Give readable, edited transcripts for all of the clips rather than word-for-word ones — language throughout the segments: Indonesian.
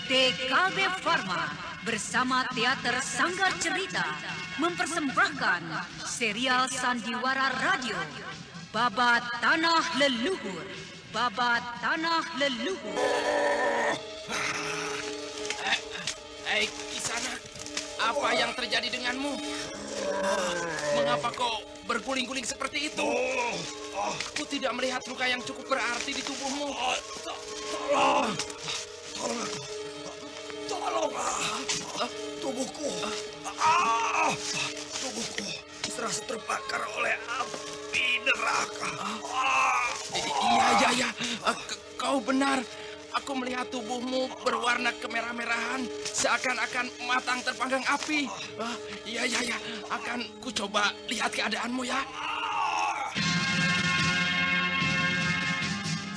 TKB Pharma bersama Teater Sanggar Cerita mempersembahkan serial Sandiwara Radio Babat Tanah Leluhur. Babat Tanah Leluhur. Kisana, apa yang terjadi denganmu? Mengapa kau berguling-guling seperti itu? Aku tidak melihat luka yang cukup berarti di tubuhmu. Tolong aku. Tolonglah. Tubuhku. Tubuhku serasa terbakar oleh api neraka. Iya. Kau benar. Aku melihat tubuhmu berwarna kemerah-merahan, seakan-akan matang terpanggang api. Iya. Akan ku coba lihat keadaanmu ya.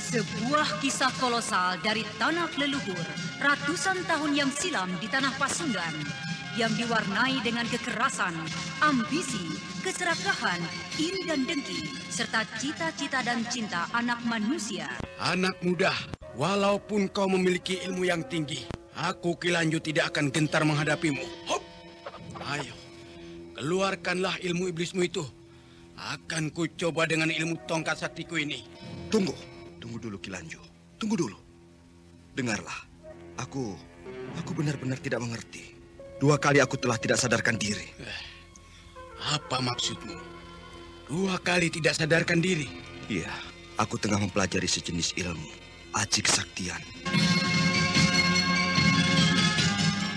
Sebuah kisah kolosal dari tanah leluhur ratusan tahun yang silam di tanah Pasundan yang diwarnai dengan kekerasan, ambisi, keserakahan, iri dan dengki, serta cita-cita dan cinta anak manusia. Anak muda, walaupun kau memiliki ilmu yang tinggi, aku Kilanju tidak akan gentar menghadapimu. Hop. Ayo, keluarkanlah ilmu iblismu itu. Akan ku coba dengan ilmu tongkat saktiku ini. Tunggu dulu Kilanju. Tunggu dulu. Dengarlah, aku benar-benar tidak mengerti. 2 kali aku telah tidak sadarkan diri. Apa maksudmu? 2 kali tidak sadarkan diri? Iya, aku tengah mempelajari sejenis ilmu, Aji Kesaktian.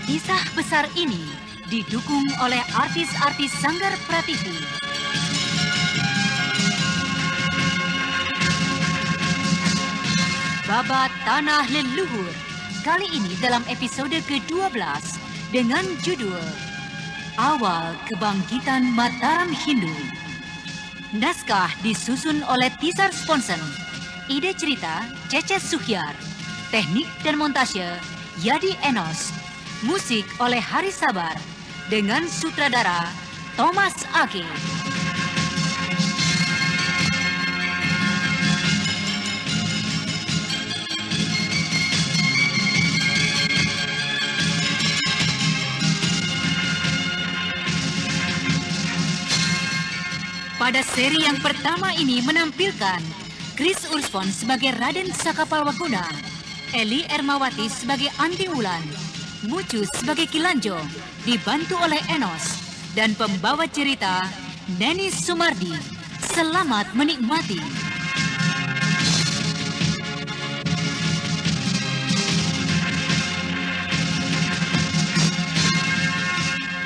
Kisah besar ini didukung oleh artis-artis Sanggar Prativi. Babat Tanah Leluhur, kali ini dalam episode ke-12 dengan judul Awal Kebangkitan Mataram Hindu. Naskah disusun oleh Tisar Sponsen. Ide cerita Cece Suhyar. Teknik dan montase Yadi Enos. Musik oleh Hari Sabar dengan sutradara Thomas Ake. Pada seri yang pertama ini menampilkan Chris Urspon sebagai Raden Sakapalwaguna, Eli Ermawati sebagai Anti Wulan, Mucu sebagai Kilanjo, dibantu oleh Enos, dan pembawa cerita Neni Sumardi. Selamat menikmati.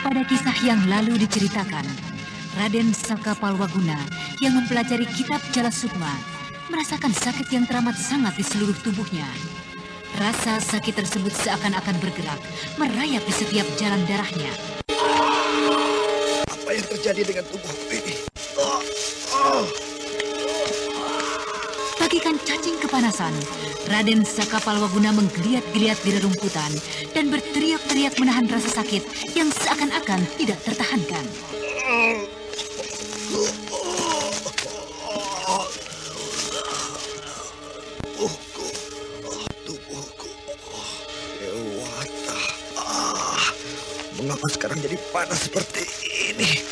Pada kisah yang lalu diceritakan, Raden Sakapalwaguna yang mempelajari kitab Jala Sukma merasakan sakit yang teramat sangat di seluruh tubuhnya. Rasa sakit tersebut seakan-akan bergerak, merayap di setiap jalan darahnya. Apa yang terjadi dengan tubuhku ini? Bagikan cacing kepanasan, Raden Sakapalwaguna menggeliat-geliat di rerumputan dan berteriak-teriak menahan rasa sakit yang seakan-akan tidak tertahankan. Tubuhku, Dewata. Mengapa sekarang jadi panas seperti ini?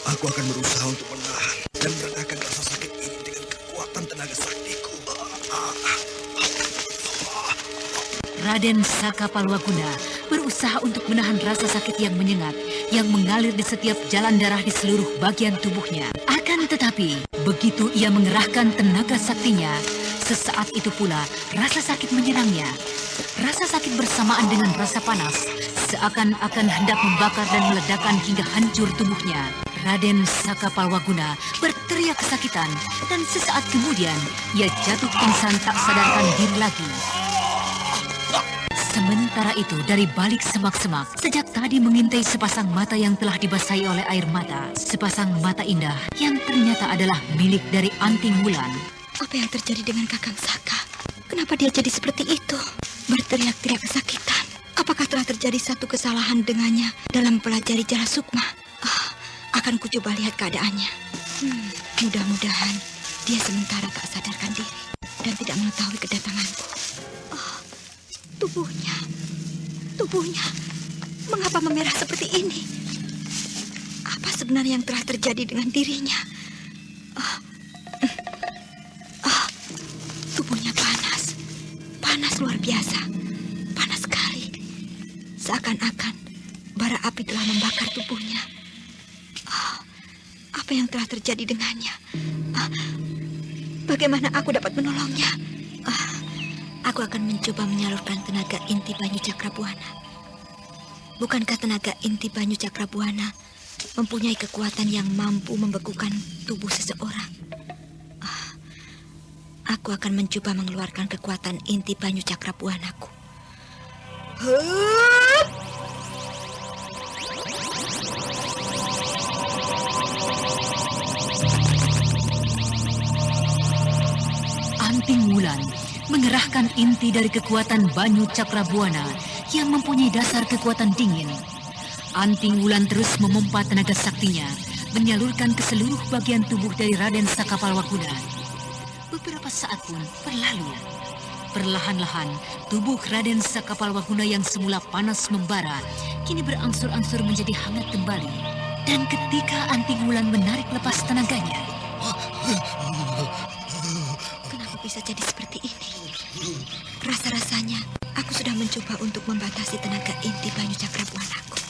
Aku akan berusaha untuk menahan dan meredakan rasa sakit ini dengan kekuatan tenaga saktiku. Raden Sakapalwaguna berusaha untuk menahan rasa sakit yang menyengat yang mengalir di setiap jalan darah di seluruh bagian tubuhnya. Akan tetapi, begitu ia mengerahkan tenaga saktinya, sesaat itu pula rasa sakit menyerangnya. Rasa sakit bersamaan dengan rasa panas, seakan-akan hendak membakar dan meledakkan hingga hancur tubuhnya. Raden Sakapalwaguna berteriak kesakitan, dan sesaat kemudian ia jatuh pingsan tak sadarkan diri lagi. Sementara itu, dari balik semak-semak, sejak tadi mengintai sepasang mata yang telah dibasahi oleh air mata. Sepasang mata indah yang ternyata adalah milik dari Anting Wulan. Apa yang terjadi dengan Kakang Saka? Kenapa dia jadi seperti itu? Berteriak-teriak kesakitan. Apakah telah terjadi satu kesalahan dengannya dalam mempelajari Jala Sukma? Akan ku coba lihat keadaannya. Mudah-mudahan dia sementara tak sadarkan diri dan tidak mengetahui kedatangan. Tubuhnya, mengapa memerah seperti ini? Apa sebenarnya yang telah terjadi dengan dirinya? Tubuhnya panas luar biasa, panas sekali. Seakan-akan bara api telah membakar tubuhnya. Apa yang telah terjadi dengannya? Bagaimana aku dapat menolongnya? Aku akan mencoba menyalurkan tenaga inti Banyu Cakrabuana. Bukankah tenaga inti Banyu Cakrabuana mempunyai kekuatan yang mampu membekukan tubuh seseorang? Aku akan mencoba mengeluarkan kekuatan inti Banyu Cakrabuanaku. Anting Wulan mengerahkan inti dari kekuatan Banyu Cakrabuana yang mempunyai dasar kekuatan dingin. Anting Wulan terus memompa tenaga saktinya, menyalurkan ke seluruh bagian tubuh dari Raden Sakapalwaguna. Beberapa saat pun berlalu. Perlahan-lahan, tubuh Raden Sakapalwaguna yang semula panas membara, kini berangsur-angsur menjadi hangat kembali. Dan ketika Anting Wulan menarik lepas tenaganya, bisa jadi seperti ini. Rasa-rasanya aku sudah mencoba untuk membatasi tenaga inti Banyu Cakrabuanaku.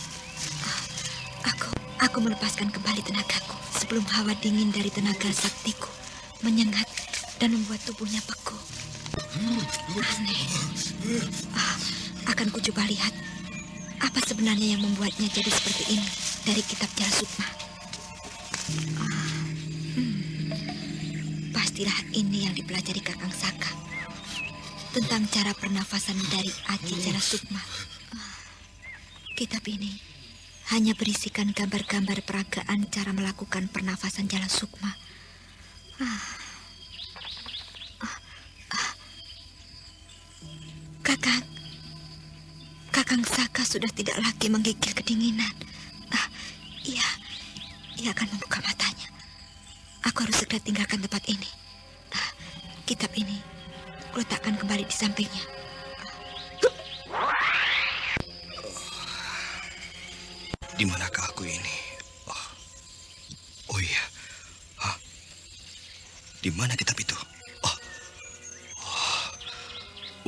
Aku melepaskan kembali tenagaku sebelum hawa dingin dari tenaga saktiku menyengat dan membuat tubuhnya beku. Aneh. Akan ku coba lihat apa sebenarnya yang membuatnya jadi seperti ini dari kitab Jala Sukma. Pastilah ini yang dipelajari Kakang Saka tentang cara pernafasan dari Aji Jala Sukma. Kitab ini hanya berisikan gambar-gambar peragaan cara melakukan pernafasan Jala Sukma. Kakang Saka sudah tidak lagi menggigil kedinginan. Ia akan membuka matanya. Aku harus segera tinggalkan tempat ini. Kitab ini kuletakkan kembali di sampingnya. Di manakah aku ini? Oh iya. Di mana kitab itu?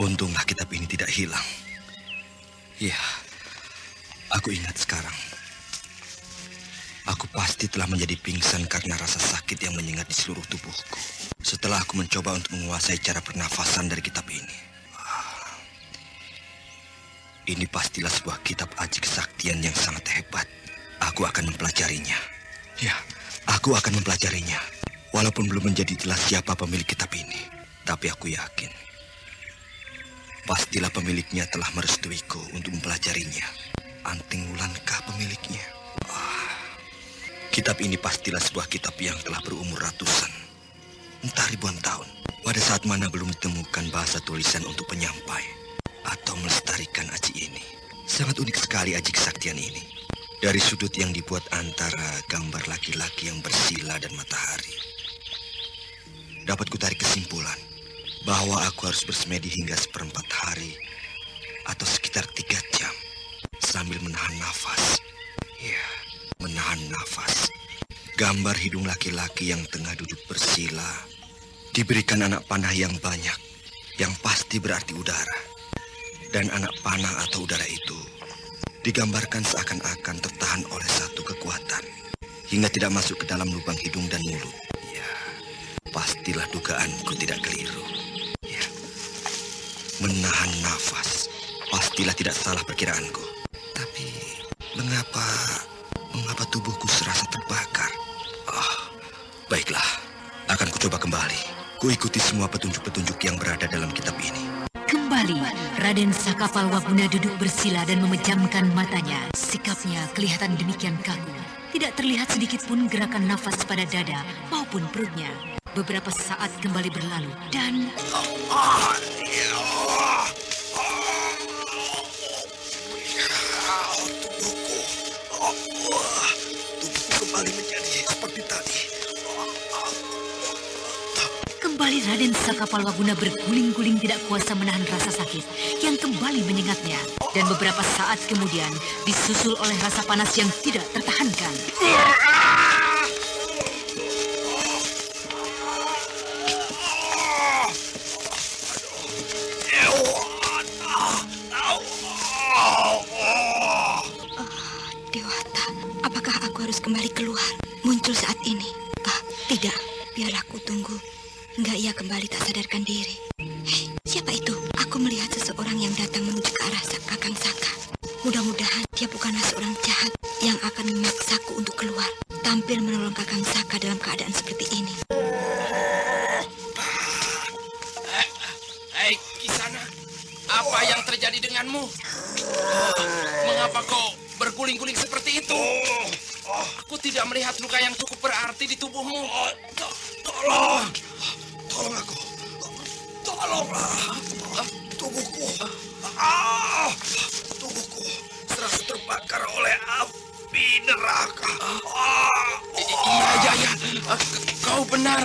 Untunglah kitab ini tidak hilang. Ya, aku ingat sekarang. Aku pasti telah menjadi pingsan karena rasa sakit yang menyengat di seluruh tubuhku. Setelah aku mencoba untuk menguasai cara pernafasan dari kitab ini. Ini pastilah sebuah kitab aji kesaktian yang sangat hebat. Aku akan mempelajarinya. Ya, aku akan mempelajarinya. Walaupun belum menjadi jelas siapa pemilik kitab ini. Tapi aku yakin. Pastilah pemiliknya telah merestuiku untuk mempelajarinya. Anting Wulankah pemiliknya? Kitab ini pastilah sebuah kitab yang telah berumur ratusan, entah ribuan tahun. Pada saat mana belum ditemukan bahasa tulisan untuk penyampai atau melestarikan aji ini. Sangat unik sekali aji kesaktian ini. Dari sudut yang dibuat antara gambar laki-laki yang bersila dan matahari, dapat kutarik kesimpulan bahwa aku harus bersemedi hingga seperempat hari atau sekitar 3 jam sambil menahan nafas. Ya, menahan nafas. Gambar hidung laki-laki yang tengah duduk bersila diberikan anak panah yang banyak, yang pasti berarti udara. Dan anak panah atau udara itu digambarkan seakan-akan tertahan oleh satu kekuatan hingga tidak masuk ke dalam lubang hidung dan mulut. Ya, pastilah dugaanku tidak keliru. Ya, menahan nafas. Pastilah tidak salah perkiraanku. Tapi mengapa tubuhku serasa terbakar? Baiklah, akan kucoba kembali. Kuikuti semua petunjuk-petunjuk yang berada dalam kitab ini. Kembali, Raden Sakapalwaguna duduk bersila dan memejamkan matanya. Sikapnya kelihatan demikian kaku. Tidak terlihat sedikit pun gerakan nafas pada dada maupun perutnya. Beberapa saat kembali berlalu dan... Tubuhku kembali menjadi seperti tadi. Kembali Raden Sakapalwaguna berguling-guling tidak kuasa menahan rasa sakit yang kembali menyengatnya. Dan beberapa saat kemudian disusul oleh rasa panas yang tidak tertahankan. Dewata, apakah aku harus kembali keluar? Muncul saat ini? Tidak, biarlah aku tunggu hingga ia kembali tak sadarkan diri. Hei, siapa itu? Aku melihat seseorang yang datang menuju ke arah Kakang Saka. Mudah-mudahan dia bukanlah seorang jahat yang akan memaksaku untuk keluar, tampil menolong Kakang Saka dalam keadaan seperti ini. Hei, Kisana, apa yang terjadi denganmu? Mengapa kau berguling-guling seperti itu? Aku tidak melihat luka yang cukup berarti di tubuhmu. Tolong aku. Tolonglah. Tubuhku. Tubuhku serasa terbakar oleh api neraka. Iya. Kau benar.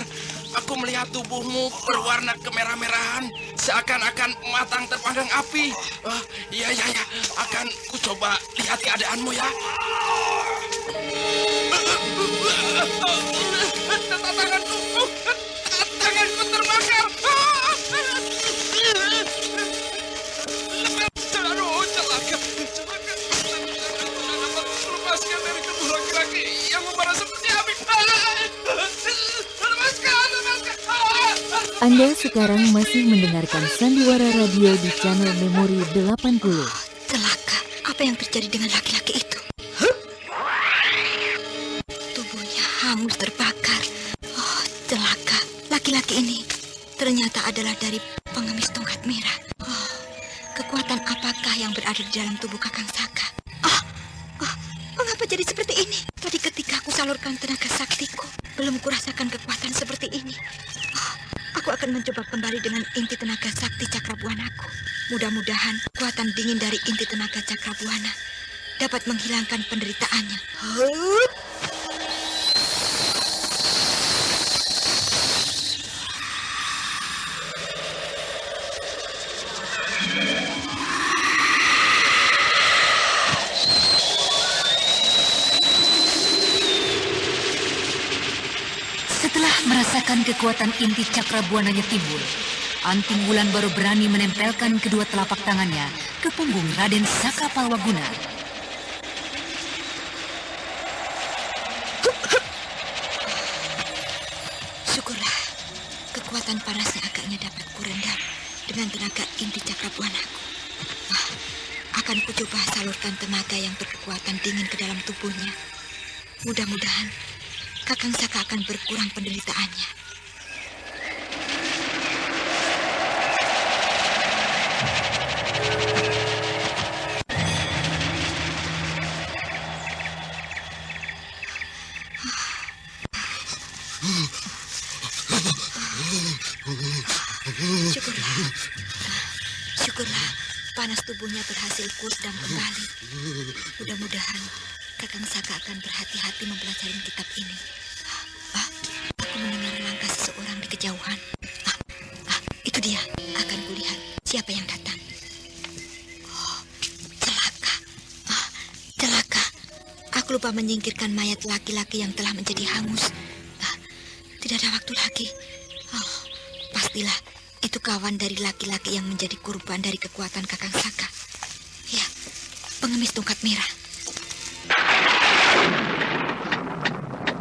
Aku melihat tubuhmu berwarna kemerah-merahan, seakan-akan matang terpanggang api. Iya. Akan ku coba lihat keadaanmu ya. Tanganku terbakar. Aduh, celaka. Lepaskan dari tubuh laki-laki yang membara seperti api. Anda sekarang masih mendengarkan Sandiwara Radio di channel Memori 80. Celaka, apa yang terjadi dengan laki-laki itu? Tubuhnya hangus terbakar. Celaka, laki-laki ini ternyata adalah dari pengemis tongkat merah. Kekuatan apakah yang berada di dalam tubuh Kakang Saka? Mengapa jadi seperti ini? Tadi ketika aku salurkan tenaga saktiku, belum kurasakan kekuatan seperti ini. Aku akan mencoba kembali dengan inti tenaga sakti Cakrabuanaku. Mudah-mudahan kekuatan dingin dari inti tenaga Cakrabuana dapat menghilangkan penderitaannya. Setelah merasakan kekuatan inti Cakrabuananya timbul, Anting Wulan baru berani menempelkan kedua telapak tangannya ke punggung Raden Sakapalwaguna. Syukurlah, kekuatan panasnya agaknya dapat kurendam dengan tenaga inti Cakrabuanaku. Akan kucoba salurkan tenaga yang berkekuatan dingin ke dalam tubuhnya. Mudah-mudahan Kakang Saka akan berkurang penderitaannya. Syukurlah, panas tubuhnya berhasil kusdam kembali. Mudah-mudahan Kakang Saka akan berhati-hati mempelajari kitab ini. Aku mendengar langkah seseorang di kejauhan. Itu dia. Akan kulihat siapa yang datang. Celaka. Aku lupa menyingkirkan mayat laki-laki yang telah menjadi hangus. Tidak ada waktu lagi. Pastilah itu kawan dari laki-laki yang menjadi kurban dari kekuatan Kakang Saka. Ya, pengemis tongkat merah.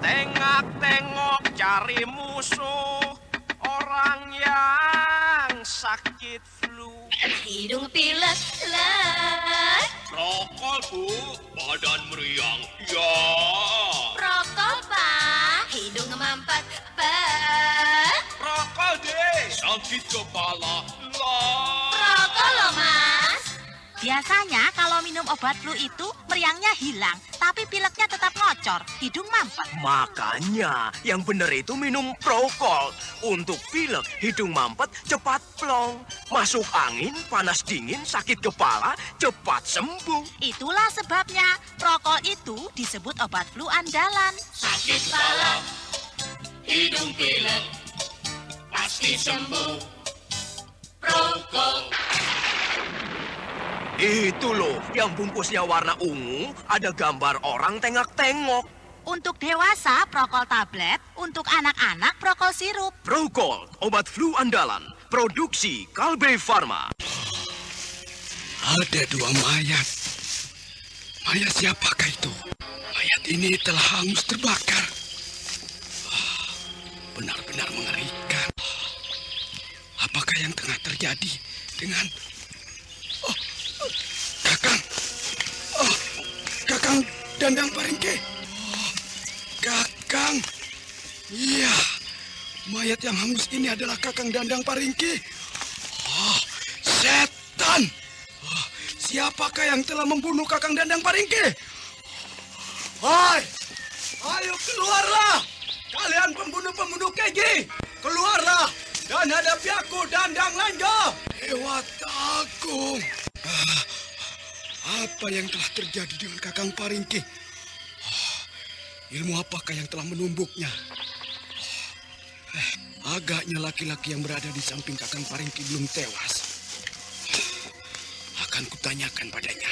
Tengok-tengok cari musuh, orang yang sakit flu. Hidung pilek, lek. Prokol, Bu, badan meriang, ya. Prokol, Pak. Hidung mampet, Pak. Prokol deh, sakit kepala, lah. Prokol loh, Mas. Biasanya kalau minum obat flu itu meriangnya hilang, tapi pileknya tetap ngocor, hidung mampet. Makanya yang benar itu minum Prokol. Untuk pilek, hidung mampet cepat plong. Masuk angin, panas dingin, sakit kepala, cepat sembuh. Itulah sebabnya Prokol itu disebut obat flu andalan. Sakit kepala, hidung pilek, pas pasti sembuh. Prokol. Itu loh, yang bungkusnya warna ungu, ada gambar orang tengok-tengok. Untuk dewasa, Prokol tablet. Untuk anak-anak, Prokol sirup. Prokol, obat flu andalan. Produksi Kalbe Farma. Ada 2 mayat. Mayat siapakah itu? Mayat ini telah hangus terbakar. Benar-benar mengerikan. Apakah yang tengah terjadi dengan... Kakang Dandang Paringke. Kakang. Iya. Mayat yang hangus ini adalah Kakang Dandang Paringke. Setan. Siapakah yang telah membunuh Kakang Dandang Paringke? Hai. Ayo keluarlah. Kalian pembunuh-pembunuh keji. Keluarlah dan hadapi aku, Dandang Lanjo. Dewa Agung. Apa yang telah terjadi dengan Kakang Paringke? Ilmu apakah yang telah menumbuknya? Agaknya laki-laki yang berada di samping Kakang Paringke belum tewas. Akan kutanyakan padanya.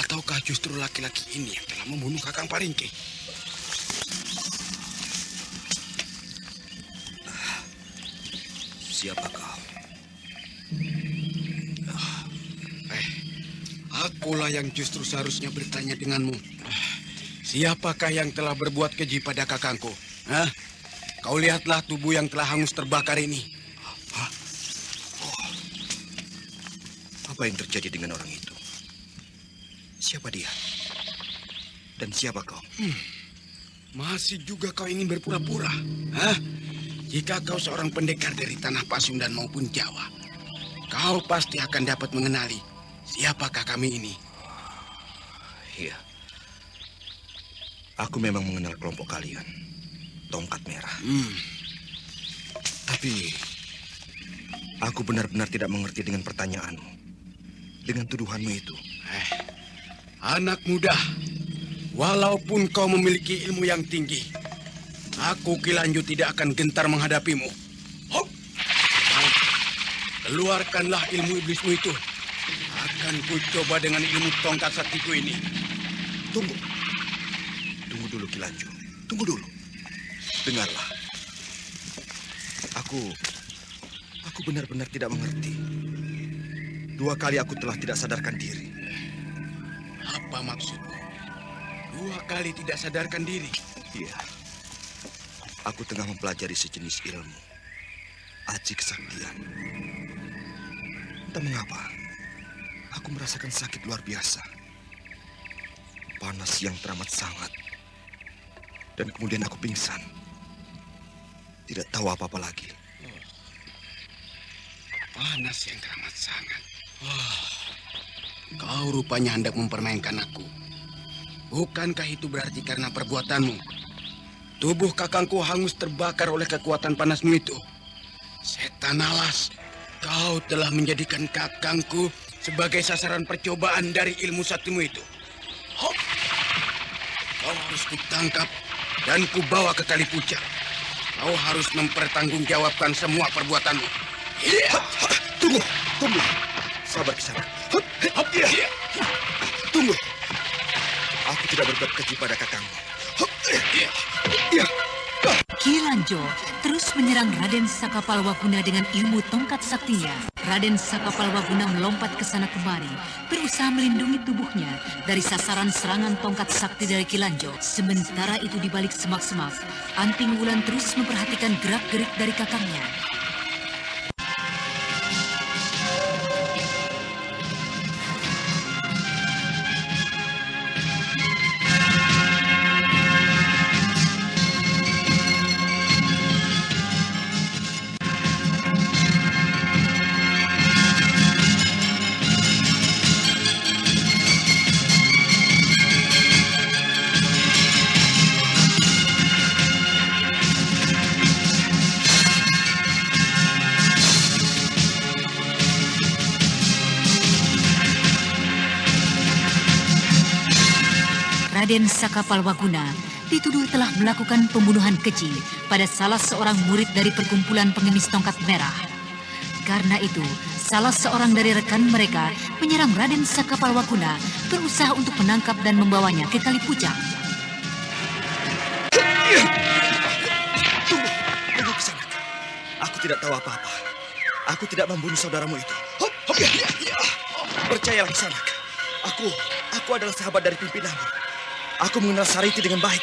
Ataukah justru laki-laki ini yang telah membunuh Kakang Paringke? Siapa kau? Akulah yang justru seharusnya bertanya denganmu. Siapakah yang telah berbuat keji pada kakangku? Hah? Kau lihatlah tubuh yang telah hangus terbakar ini. Apa yang terjadi dengan orang itu? Siapa dia? Dan siapa kau? Masih juga kau ingin berpura-pura? Hah? Jika kau seorang pendekar dari tanah Pasundan maupun Jawa, kau pasti akan dapat mengenali siapakah kami ini. Iya. Aku memang mengenal kelompok kalian. Tongkat Merah. Tapi aku benar-benar tidak mengerti dengan pertanyaanmu. Dengan tuduhanmu itu. Anak muda, walaupun kau memiliki ilmu yang tinggi, aku Kilanju tidak akan gentar menghadapimu. Hop! Keluarkanlah ilmu iblismu itu. Akan ku coba dengan ilmu tongkat saktiku ini. Tunggu. Tunggu dulu, Kilanju. Tunggu dulu. Dengarlah. Aku benar-benar tidak mengerti. 2 kali aku telah tidak sadarkan diri. Apa maksudmu? 2 kali tidak sadarkan diri? Iya. Aku tengah mempelajari sejenis ilmu. Aji kesaktian. Entah mengapa, aku merasakan sakit luar biasa. Panas yang teramat sangat. Dan kemudian aku pingsan. Tidak tahu apa-apa lagi. Panas yang teramat sangat. Kau rupanya hendak mempermainkan aku. Bukankah itu berarti karena perbuatanmu? Tubuh kakangku hangus terbakar oleh kekuatan panasmu itu. Setan alas, kau telah menjadikan kakangku sebagai sasaran percobaan dari ilmu saktimu itu. Hop! Kau harus kutangkap dan kubawa ke Kali Pucat. Kau harus mempertanggungjawabkan semua perbuatanmu. Tunggu. Sabar, Kisana. Tunggu. Aku tidak berbuat keji pada kakangmu. Kilanjo terus menyerang Raden Sakapalwaguna dengan ilmu tongkat saktinya. Raden Sakapalwaguna melompat ke sana kemari, berusaha melindungi tubuhnya dari sasaran serangan tongkat sakti dari Kilanjo. Sementara itu di balik semak-semak, Anting Wulan terus memperhatikan gerak-gerik dari kakangnya. Raden Sakapalwaguna dituduh telah melakukan pembunuhan keji pada salah seorang murid dari perkumpulan pengemis tongkat merah. Karena itu, salah seorang dari rekan mereka menyerang Raden Sakapalwakuna, berusaha untuk menangkap dan membawanya ke Kali Pucang. Tunggu Kisanak. Aku tidak tahu apa-apa. Aku tidak membunuh saudaramu itu. Percayalah Kisanak. Aku adalah sahabat dari pimpinanmu. Aku mengenal Sariti dengan baik.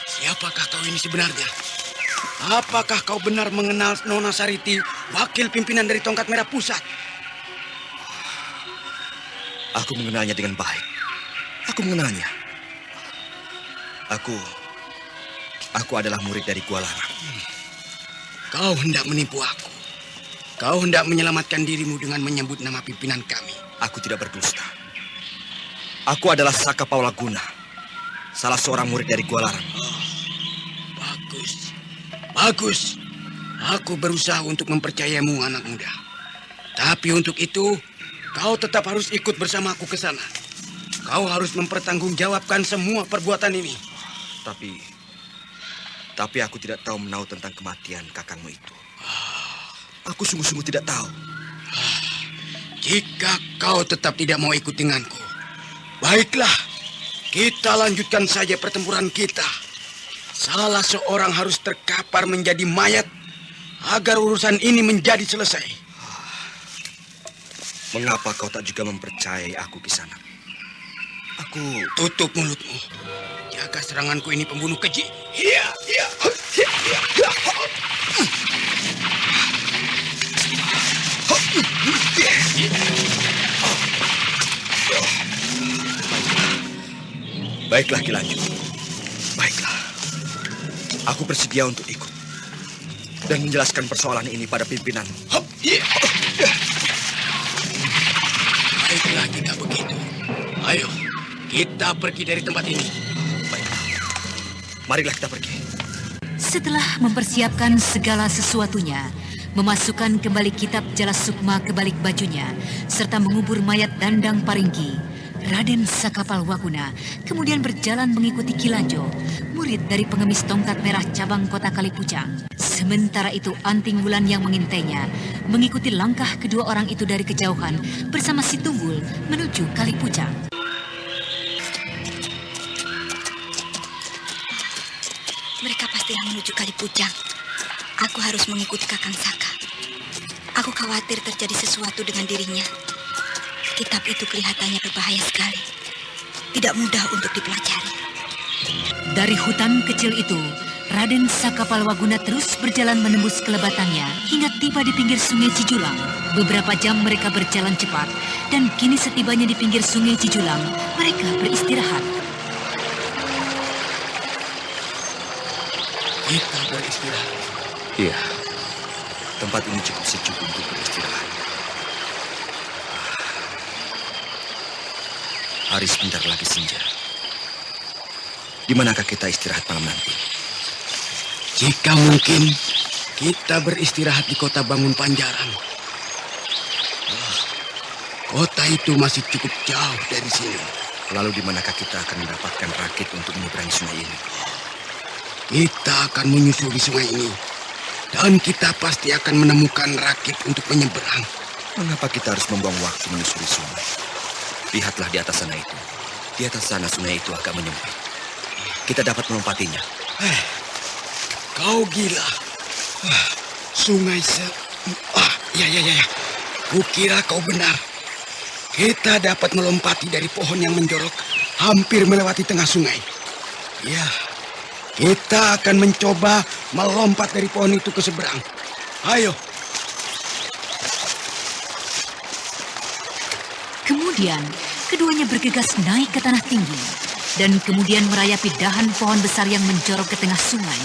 Siapakah kau ini sebenarnya? Apakah kau benar mengenal Nona Sariti, wakil pimpinan dari Tongkat Merah Pusat? Aku mengenalnya dengan baik. Aku mengenalnya. Aku adalah murid dari Gua Larang. Kau hendak menipu aku. Kau hendak menyelamatkan dirimu dengan menyebut nama pimpinan kami. Aku tidak berdusta. Aku adalah Sakapalwaguna, salah seorang murid dari Gua Larang. Bagus. Aku berusaha untuk mempercayamu, anak muda. Tapi untuk itu, kau tetap harus ikut bersamaku ke sana. Kau harus mempertanggungjawabkan semua perbuatan ini. Tapi aku tidak tahu menahu tentang kematian kakangmu itu. Aku sungguh-sungguh tidak tahu. Jika kau tetap tidak mau ikut denganku, baiklah, kita lanjutkan saja pertempuran kita. Salah seorang harus terkapar menjadi mayat agar urusan ini menjadi selesai. Mengapa kau tak juga mempercayai aku, Kisanak? Tutup mulutmu. Jaga seranganku ini pembunuh keji. Baiklah, Kilanju. Baiklah. Aku bersedia untuk ikut dan menjelaskan persoalan ini pada pimpinan. Baiklah, jika begitu. Ayo, kita pergi dari tempat ini. Baiklah. Marilah kita pergi. Setelah mempersiapkan segala sesuatunya, memasukkan kembali kitab Jala Sukma ke balik bajunya, serta mengubur mayat Dandang Paringki, Raden Sakapalwakuna kemudian berjalan mengikuti Kilanjo, murid dari pengemis tongkat merah cabang kota Kalipucang. Sementara itu Anting Wulan yang mengintainya mengikuti langkah kedua orang itu dari kejauhan bersama si Tunggul menuju Kalipucang. Mereka pastilah menuju Kalipucang. Aku harus mengikuti Kakang Saka. Aku khawatir terjadi sesuatu dengan dirinya. Kitab itu kelihatannya berbahaya sekali. Tidak mudah untuk dipelajari. Dari hutan kecil itu, Raden Sakapalwaguna terus berjalan menembus kelebatannya hingga tiba di pinggir sungai Cijulang. Beberapa jam mereka berjalan cepat, dan kini setibanya di pinggir sungai Cijulang, mereka beristirahat. Kita beristirahat. Iya, tempat ini cukup sejuk untuk beristirahat. Hari sebentar lagi senja. Di manakah kita istirahat malam nanti? Jika mungkin, kita beristirahat di kota Bangun Panjaran. Kota itu masih cukup jauh dari sini. Lalu di manakah kita akan mendapatkan rakit untuk menyeberangi sungai ini? Kita akan menyusuri sungai ini. Dan kita pasti akan menemukan rakit untuk menyeberang. Mengapa kita harus membuang waktu menyusuri sungai? Lihatlah di atas sana itu. Di atas sana sungai itu agak menyempit. Kita dapat melompatinya. Kau gila. Sungai ya. Kukira kau benar. Kita dapat melompati dari pohon yang menjorok, hampir melewati tengah sungai. Ya, kita akan mencoba melompat dari pohon itu ke seberang. Ayo. Kemudian, keduanya bergegas naik ke tanah tinggi dan kemudian merayapi dahan pohon besar yang menjorok ke tengah sungai.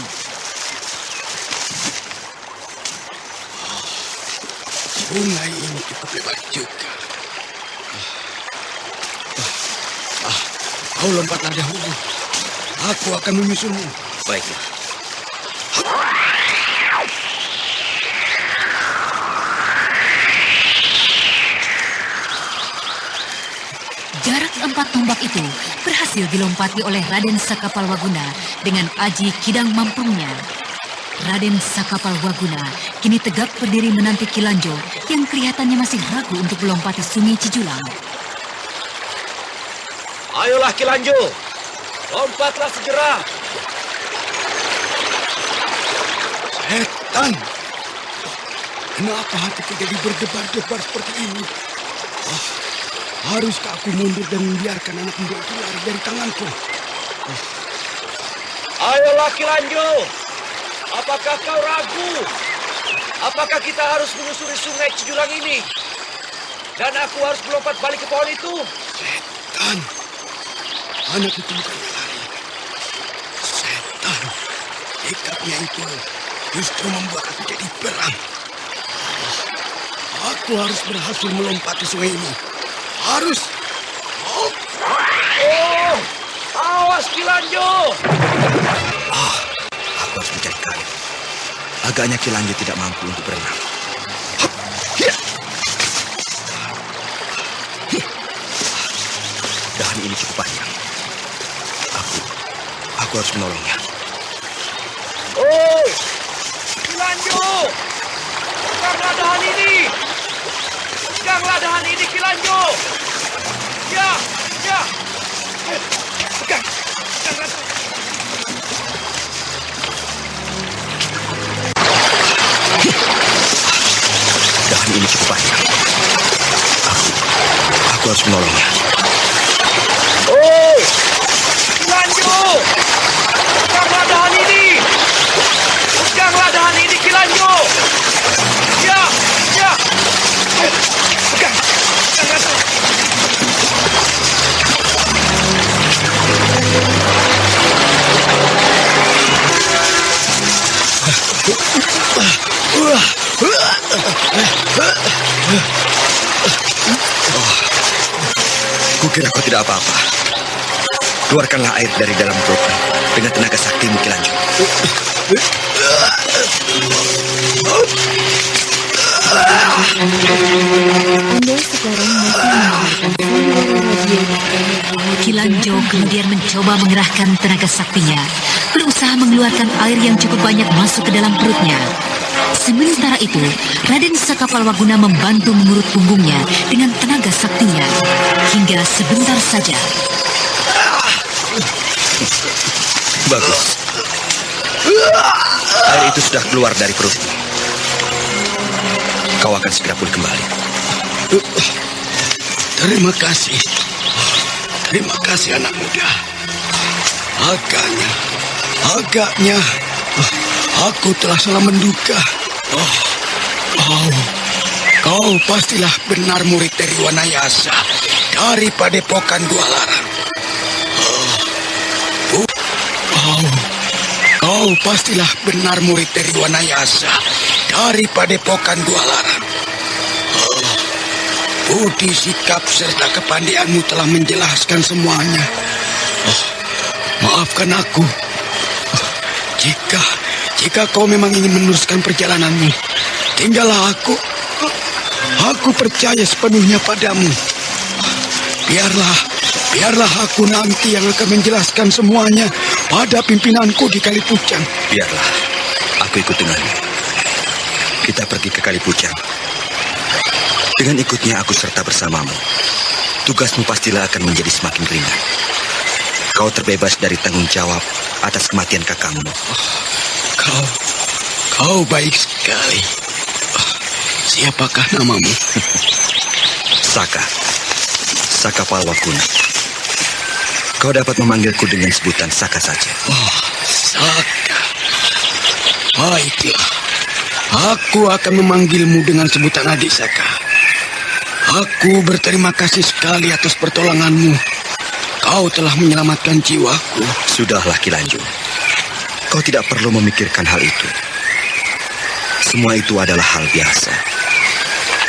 Sungai ini cukup lebar juga. Kau lompatlah dahulu. Aku akan menyusulmu. Baiklah. Keempat tombak itu berhasil dilompati oleh Raden Sakapalwaguna dengan aji kidang mampungnya. Raden Sakapalwaguna kini tegak berdiri menanti Ki Lanjo yang kelihatannya masih ragu untuk melompati sungai Cijulang. Ayolah Ki Lanjo, lompatlah segera. Setan! Kenapa hatiku jadi berdebar-debar seperti ini? Haruskah aku mundur dan membiarkan anak muda itu lari dari tanganku? Ayolah Ki Lanjo, apakah kau ragu? Apakah kita harus menyusuri sungai Cijulang ini? Dan aku harus melompat balik ke pohon itu? Setan! Anak itu bukan lari. Setan! Dekatnya itu justru membuat aku jadi perang. Aku harus berhasil melompati sungai ini. Harus! Oh! Awas Ki Lanjo! Aku harus mencari kain. Agaknya Ki Lanjo tidak mampu untuk berenang. Dahan ini cukup panjang. Aku harus menolongnya. Oh! Ki Lanjo! Peganglah dahan ini! Peganglah dahan ini Ki Lanjo! Ya! Pegang! Peganglah! Dahan ini cukup panjang. Aku harus menolongnya. Oh! Ki Lanjo! Peganglah dahan ini! Peganglah dahan ini Ki Lanjo! Ya! Pegang! Peganglah! Kukira kau tidak apa-apa. Keluarkanlah air dari dalam perutmu dengan tenaga saktimu, Ki Lanjo. Anda sekarang masih mendengarkan radio Ki Lanjo kemudian mencoba mengerahkan tenaga saktinya, berusaha mengeluarkan air yang cukup banyak masuk ke dalam perutnya. Sementara itu, Raden Sakapalwaguna membantu mengurut punggungnya dengan tenaga saktinya. Hingga sebentar saja. Bagus. Air itu sudah keluar dari perutmu. Kau akan segera pulih kembali. Terima kasih. Terima kasih anak muda. Agaknya aku telah salah menduga. Kau pastilah benar murid dari Wanayasa, dari Padepokan Dua Larang. Kau pastilah benar murid dari Wanayasa, dari Padepokan Dua Larang. Budi, sikap, serta kepandaianmu telah menjelaskan semuanya. Maafkan aku. Jika kau memang ingin meneruskan perjalananmu, tinggallah aku. Aku percaya sepenuhnya padamu. Biarlah aku nanti yang akan menjelaskan semuanya pada pimpinanku di Kalipucang. Biarlah, aku ikut denganmu. Kita pergi ke Kalipucang. Dengan ikutnya aku serta bersamamu, tugasmu pastilah akan menjadi semakin ringan. Kau terbebas dari tanggung jawab atas kematian kakangmu. Kau baik sekali. Siapakah namamu? Sakapalwaguna. Kau dapat memanggilku dengan sebutan Saka saja. Saka. Baiklah. Aku akan memanggilmu dengan sebutan Adik Saka. Aku berterima kasih sekali atas pertolonganmu. Kau telah menyelamatkan jiwaku. Sudahlah, Ki Lanjo. Kau tidak perlu memikirkan hal itu. Semua itu adalah hal biasa.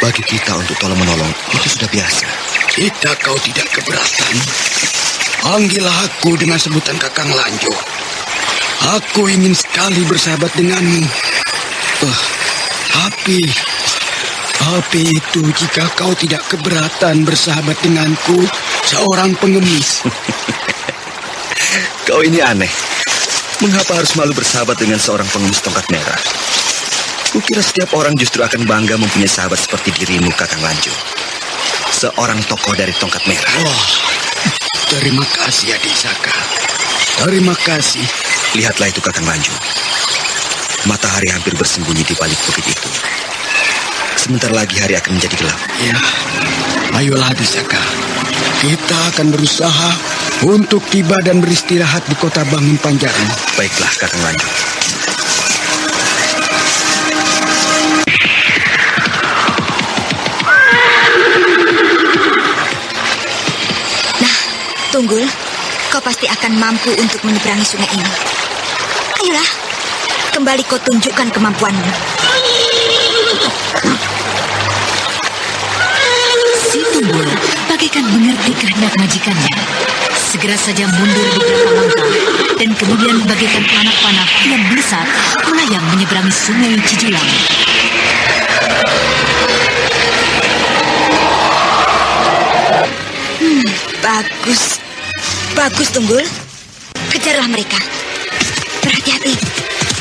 Bagi kita untuk tolong-menolong, itu sudah biasa. Jika kau tidak keberatan, panggillah aku dengan sebutan Kakang Lanjo. Aku ingin sekali bersahabat denganmu. Tapi itu jika kau tidak keberatan bersahabat denganku, seorang pengemis. Kau ini aneh. Mengapa harus malu bersahabat dengan seorang pengemis tongkat merah? Kukira setiap orang justru akan bangga mempunyai sahabat seperti dirimu, Kakang Lanjo. Seorang tokoh dari tongkat merah. Oh, terima kasih, Adik Saka. Terima kasih. Lihatlah itu, Kakang Lanjo. Matahari hampir bersembunyi di balik bukit itu. Sebentar lagi hari akan menjadi gelap. Ya, ayolah Adik Saka. Kita akan berusaha untuk tiba dan beristirahat di kota Bangun Panjaran. Baiklah, Kakang Lanjo. Tunggul, kau pasti akan mampu untuk menyeberangi sungai ini. Ayolah, kembali kau tunjukkan kemampuanmu. Si Tunggul bagaikan mengerti kehendak majikannya. Segera saja mundur beberapa langkah, dan kemudian bagaikan anak panah ia melesat melayang menyeberangi sungai Cijulang. Bagus. Bagus, Tunggul. Kejarlah mereka. Berhati-hati.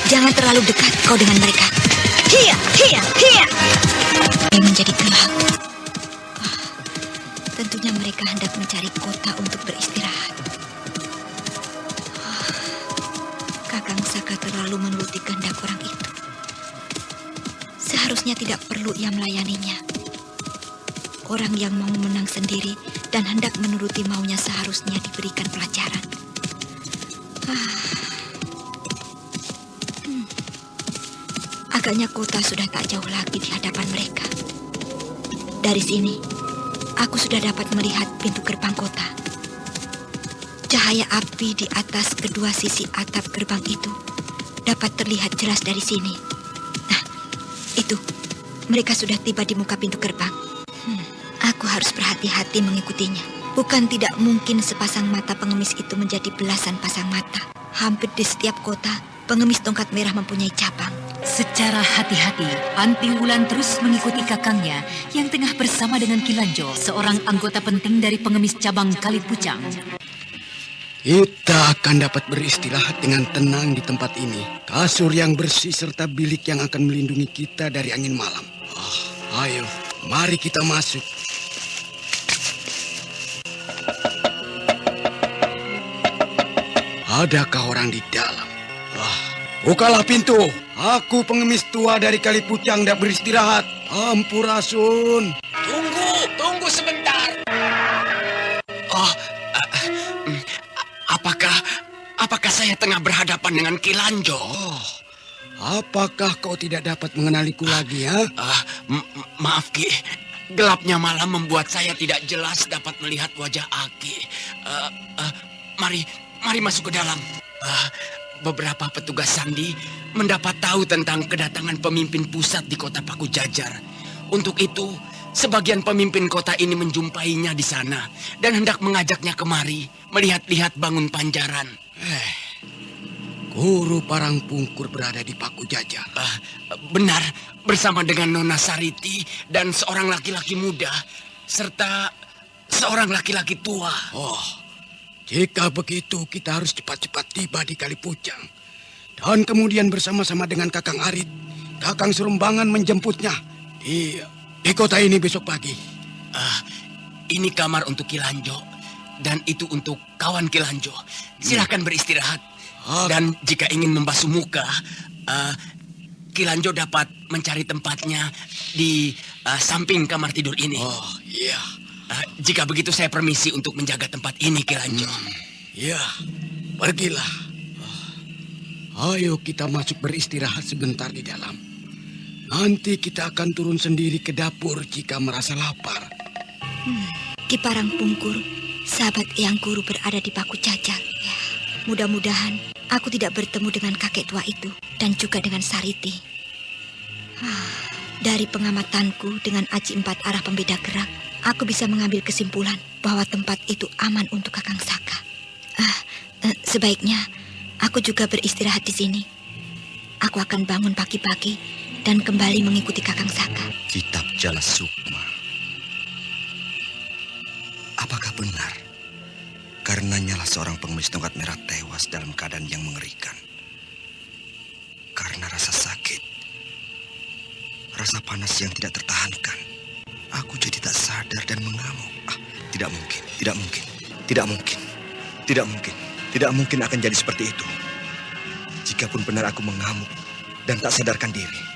Jangan terlalu dekat kau dengan mereka. Hiya, hiya, hiya. Yang menjadi gelap. Tentunya mereka hendak mencari kota untuk beristirahat. Kakang Saka terlalu menuruti kehendak orang itu. Seharusnya tidak perlu ia melayaninya. Orang yang mau menang sendiri dan hendak menuruti maunya seharusnya diberikan pelajaran. Agaknya kota sudah tak jauh lagi di hadapan mereka. Dari sini, aku sudah dapat melihat pintu gerbang kota. Cahaya api di atas kedua sisi atap gerbang itu dapat terlihat jelas dari sini. Nah, itu, mereka sudah tiba di muka pintu gerbang. Aku harus berhati-hati mengikutinya. Bukan tidak mungkin sepasang mata pengemis itu menjadi belasan pasang mata. Hampir di setiap kota, pengemis tongkat merah mempunyai cabang. Secara hati-hati, Anti Wulan terus mengikuti kakangnya yang tengah bersama dengan Kilanjo, seorang anggota penting dari pengemis cabang Kalipucang. Kita akan dapat beristirahat dengan tenang di tempat ini. Kasur yang bersih serta bilik yang akan melindungi kita dari angin malam. Ayo, mari kita masuk. Adakah orang di dalam? Bukalah pintu. Aku pengemis tua dari Kalipucang hendak beristirahat. Ampurasun. Tunggu sebentar. Apakah saya tengah berhadapan dengan Kilanjo? Apakah kau tidak dapat mengenaliku lagi, ya? Maaf, Ki. Gelapnya malam membuat saya tidak jelas dapat melihat wajah Aki. Mari masuk ke dalam. Beberapa petugas sandi mendapat tahu tentang kedatangan pemimpin pusat di kota Paku Jajar. Untuk itu, sebagian pemimpin kota ini menjumpainya di sana dan hendak mengajaknya kemari melihat-lihat Bangun Panjaran. Guru Parangpungkur berada di Paku Jajar. Benar, bersama dengan Nona Sariti dan seorang laki-laki muda serta seorang laki-laki tua. Jika begitu, kita harus cepat-cepat tiba di Kalipucang. Dan kemudian bersama-sama dengan Kakang Arit, Kakang Serumbangan menjemputnya di kota ini besok pagi. Ini kamar untuk Kilanjo, dan itu untuk kawan Kilanjo. Silakan beristirahat. Dan jika ingin membasuh muka, Kilanjo dapat mencari tempatnya di samping kamar tidur ini. Iya. Jika begitu saya permisi untuk menjaga tempat ini, Kilanjo. Ya, pergilah. Ayo kita masuk beristirahat sebentar di dalam. Nanti kita akan turun sendiri ke dapur jika merasa lapar. Ki Parangpungkur, sahabat Eyang Guru berada di Paku Jajar. Ya, mudah-mudahan aku tidak bertemu dengan kakek tua itu dan juga dengan Sariti. Dari pengamatanku dengan aji 4 arah pembeda gerak, aku bisa mengambil kesimpulan bahwa tempat itu aman untuk Kakang Saka. Sebaiknya aku juga beristirahat di sini. Aku akan bangun pagi-pagi dan kembali mengikuti Kakang Saka. Kitab Jala Sukma. Apakah Apakah benar? Karenanya lah seorang pengemis tongkat merah tewas dalam keadaan yang mengerikan. Karena rasa sakit, rasa panas yang tidak tertahankan, aku jadi tak sadar dan mengamuk. Tidak mungkin, tidak mungkin, tidak mungkin, tidak mungkin, tidak mungkin akan jadi seperti itu. Jikapun benar aku mengamuk dan tak sadarkan diri.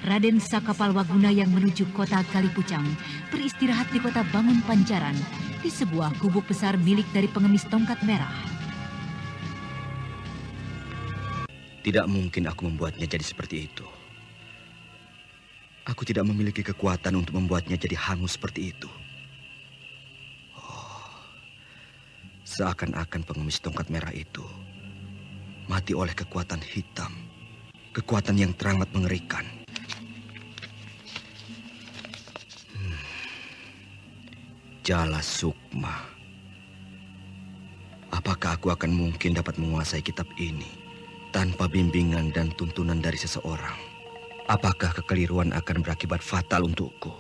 Raden Sakapalwaguna yang menuju kota Kalipucang beristirahat di kota Bangun Panjaran di sebuah gubuk besar milik dari pengemis tongkat merah. Tidak mungkin aku membuatnya jadi seperti itu. Aku tidak memiliki kekuatan untuk membuatnya jadi hangus seperti itu. Seakan-akan pengemis tongkat merah itu mati oleh kekuatan hitam, kekuatan yang teramat mengerikan. Jala Sukma. Apakah aku akan mungkin dapat menguasai kitab ini tanpa bimbingan dan tuntunan dari seseorang? Apakah kekeliruan akan berakibat fatal untukku?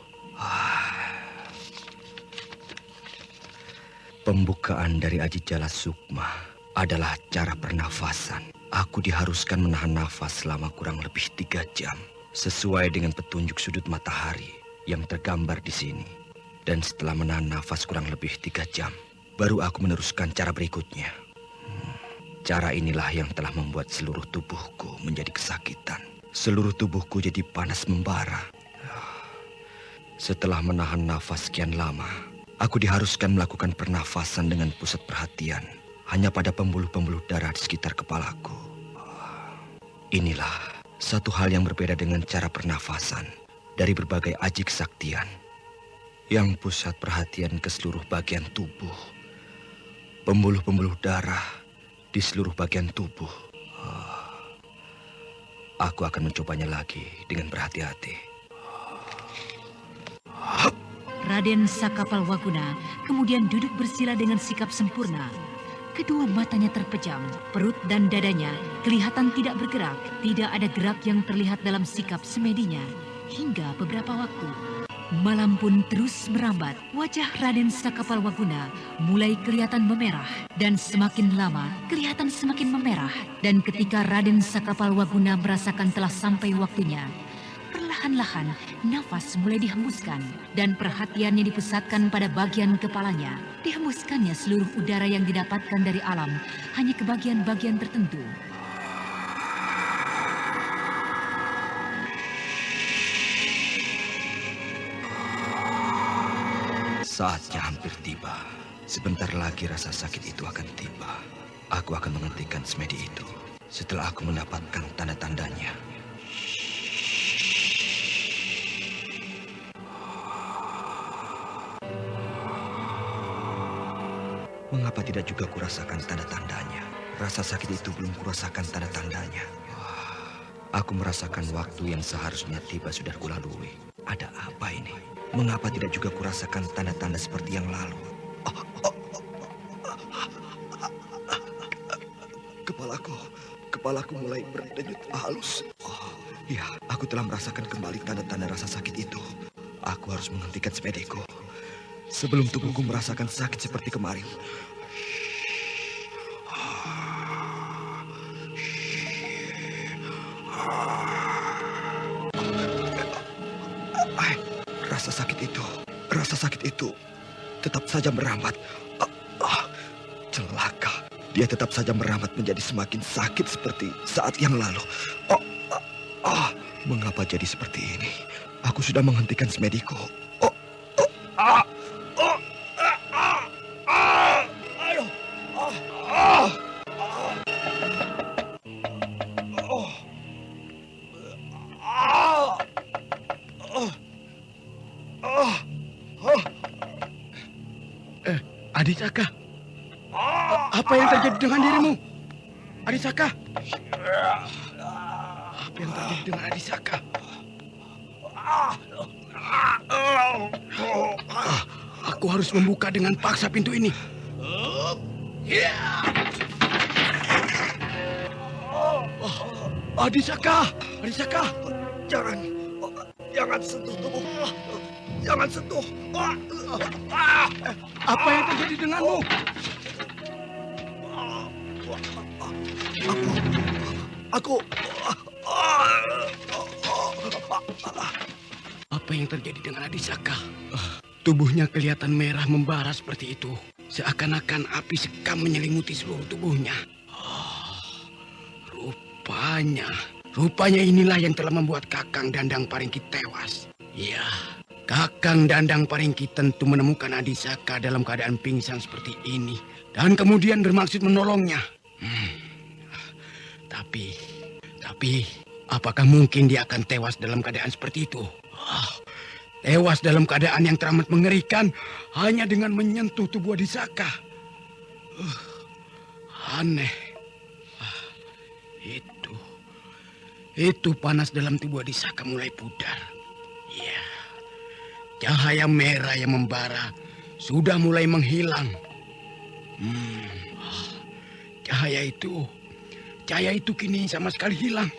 Pembukaan dari Aji Jala Sukma adalah cara pernafasan. Aku diharuskan menahan nafas selama kurang lebih 3 jam, sesuai dengan petunjuk sudut matahari yang tergambar di sini. Dan setelah menahan nafas kurang lebih 3 jam, baru aku meneruskan cara berikutnya. Cara inilah yang telah membuat seluruh tubuhku menjadi kesakitan. Seluruh tubuhku jadi panas membara. Setelah menahan nafas sekian lama, aku diharuskan melakukan pernafasan dengan pusat perhatian hanya pada pembuluh-pembuluh darah di sekitar kepalaku. Inilah satu hal yang berbeda dengan cara pernafasan dari berbagai aji kesaktian, yang pusat perhatian ke seluruh bagian tubuh, pembuluh-pembuluh darah di seluruh bagian tubuh. Aku akan mencobanya lagi dengan berhati-hati. Raden Sakapalwaguna kemudian duduk bersila dengan sikap sempurna. Kedua matanya terpejam, perut dan dadanya kelihatan tidak bergerak. Tidak ada gerak yang terlihat dalam sikap semedinya hingga beberapa waktu. Malam pun terus merambat. Wajah Raden Sakapalwaguna mulai kelihatan memerah dan semakin lama kelihatan semakin memerah. Dan ketika Raden Sakapalwaguna merasakan telah sampai waktunya, perlahan-lahan nafas mulai dihembuskan dan perhatiannya dipusatkan pada bagian kepalanya. Dihembuskannya seluruh udara yang didapatkan dari alam hanya ke bagian-bagian tertentu. Saatnya hampir tiba. Sebentar lagi rasa sakit itu akan tiba. Aku akan menghentikan semedi itu setelah aku mendapatkan tanda-tandanya. Mengapa tidak juga kurasakan tanda-tandanya? Rasa sakit itu belum kurasakan tanda-tandanya. Aku merasakan waktu yang seharusnya tiba sudah kulalui. Ada apa ini? Mengapa tidak juga kurasakan tanda-tanda seperti yang lalu? Kepalaku mulai berdenyut halus. Ya, aku telah merasakan kembali tanda-tanda rasa sakit itu. Aku harus menghentikan semediku sebelum tubuhku merasakan sakit seperti kemarin. Rasa sakit itu tetap saja merambat. Celaka, dia tetap saja merambat menjadi semakin sakit seperti saat yang lalu. Mengapa jadi seperti ini? Aku sudah menghentikan semediku. Adicaka, apa yang terjadi dengan dirimu? Adisaka. Apa yang terjadi dengan Adisaka? Aku harus membuka dengan paksa pintu ini. Adisaka, Adisaka, Jangan sentuh tubuhmu. Jangan sentuh. Apa yang terjadi denganmu? Aku. Apa yang terjadi dengan Adisaka? Tubuhnya kelihatan merah membara seperti itu. Seakan-akan api sekam menyelimuti seluruh tubuhnya. Rupanya inilah yang telah membuat Kakang Dandang Paringki tewas. Ya, Kakang Dandang Paringki tentu menemukan Adisaka dalam keadaan pingsan seperti ini. Dan kemudian bermaksud menolongnya. Tapi, apakah mungkin dia akan tewas dalam keadaan seperti itu? Tewas dalam keadaan yang teramat mengerikan hanya dengan menyentuh tubuh Adisaka. Aneh. Itu panas dalam tubuh Adisaka mulai pudar. Ya, cahaya merah yang membara sudah mulai menghilang. Cahaya itu kini sama sekali hilang.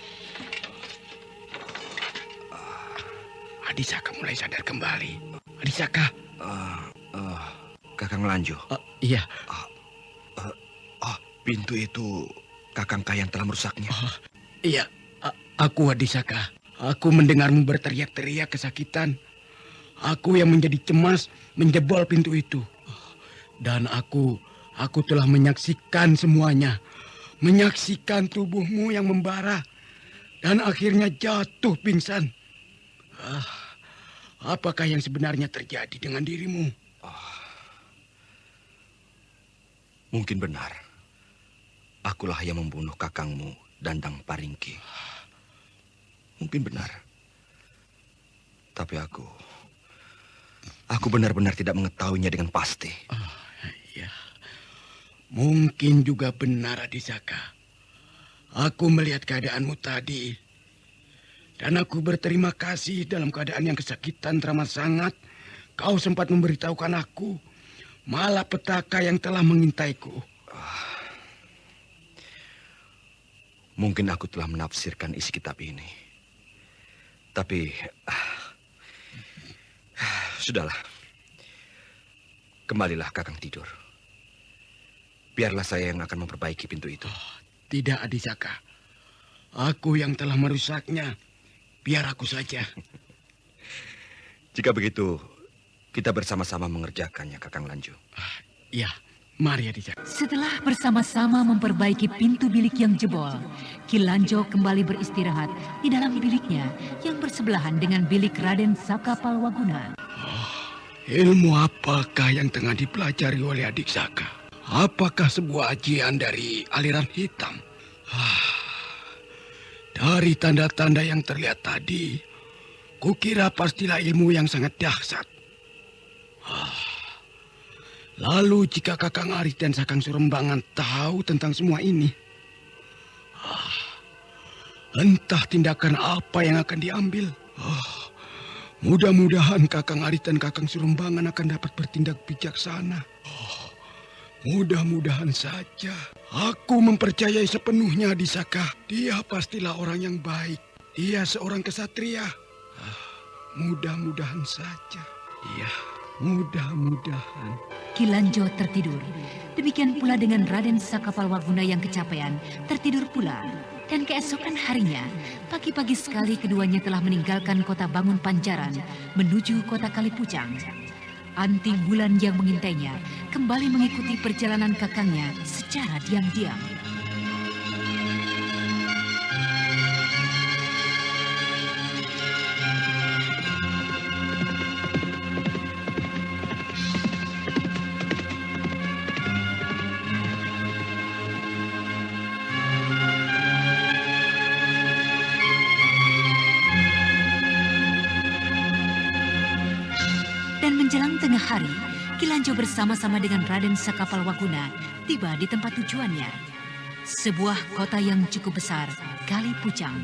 Adisaka mulai sadar kembali. Adisaka. Kakang Lanjo. Iya. Pintu itu Kakangkah yang telah merusaknya. Iya. Aku Adisaka. Aku mendengarmu berteriak-teriak kesakitan. Aku yang menjadi cemas menjebol pintu itu. Dan aku telah menyaksikan semuanya. Menyaksikan tubuhmu yang membara. Dan akhirnya jatuh pingsan. Apakah yang sebenarnya terjadi dengan dirimu? Mungkin benar. Akulah yang membunuh kakangmu, Dandang Paringki. Mungkin benar. Tapi aku benar-benar tidak mengetahuinya dengan pasti. Ya. Mungkin juga benar, Adisaka. Aku melihat keadaanmu tadi. Dan aku berterima kasih dalam keadaan yang kesakitan teramat sangat. Kau sempat memberitahukan aku malapetaka yang telah mengintaiku. Mungkin aku telah menafsirkan isi kitab ini. Tapi, sudahlah. Kembalilah Kakang tidur. Biarlah saya yang akan memperbaiki pintu itu. Tidak, Adisaka. Aku yang telah merusaknya. Biar aku saja. Jika begitu, kita bersama-sama mengerjakannya, Kakang Lanjo. Iya, mari Adisaka. Setelah bersama-sama memperbaiki pintu bilik yang jebol, Ki Lanjo kembali beristirahat di dalam biliknya yang bersebelahan dengan bilik Raden Saka Palwaguna. Ilmu apakah yang tengah dipelajari oleh adik Saka? Apakah sebuah ajian dari aliran hitam? Dari tanda-tanda yang terlihat tadi, kukira pastilah ilmu yang sangat dahsyat. Lalu jika Kakang Aris dan Kakang Surembangan tahu tentang semua ini, entah tindakan apa yang akan diambil. Mudah-mudahan Kakang Aris dan Kakang Surembangan akan dapat bertindak bijaksana. Mudah-mudahan saja. Aku mempercayai sepenuhnya Adisaka. Dia pastilah orang yang baik. Dia seorang kesatria. Mudah-mudahan saja. Iya, mudah-mudahan. Ki Lanjo tertidur. Demikian pula dengan Raden Saka Palwaguna yang kecapean, tertidur pula. Dan keesokan harinya, pagi-pagi sekali keduanya telah meninggalkan kota Bangun Panjaran menuju kota Kalipucang. Anting Bulan yang mengintainya kembali mengikuti perjalanan kakangnya secara diam-diam. Menjelang tengah hari, Ki Lanjo bersama-sama dengan Raden Saka Palwaguna tiba di tempat tujuannya. Sebuah kota yang cukup besar, Kali Pucang.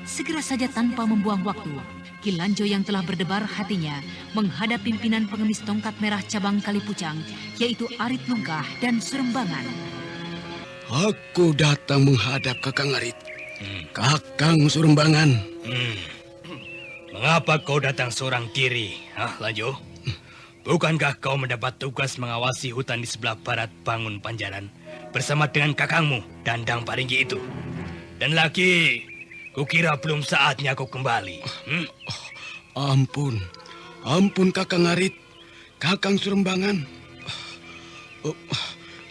Segera saja tanpa membuang waktu, Ki Lanjo yang telah berdebar hatinya menghadap pimpinan pengemis tongkat merah cabang Kali Pucang, yaitu Arit Lungkah dan Surembangan. Aku datang menghadap Kakang Arit. Kakang Surembangan. Mengapa kau datang seorang diri, Lanjo? Bukankah kau mendapat tugas mengawasi hutan di sebelah barat Bangun Panjaran bersama dengan kakangmu, Dandang Paringgi itu? Dan lagi, kukira belum saatnya kau kembali. Ampun Kakang Arit, Kakang Surembangan.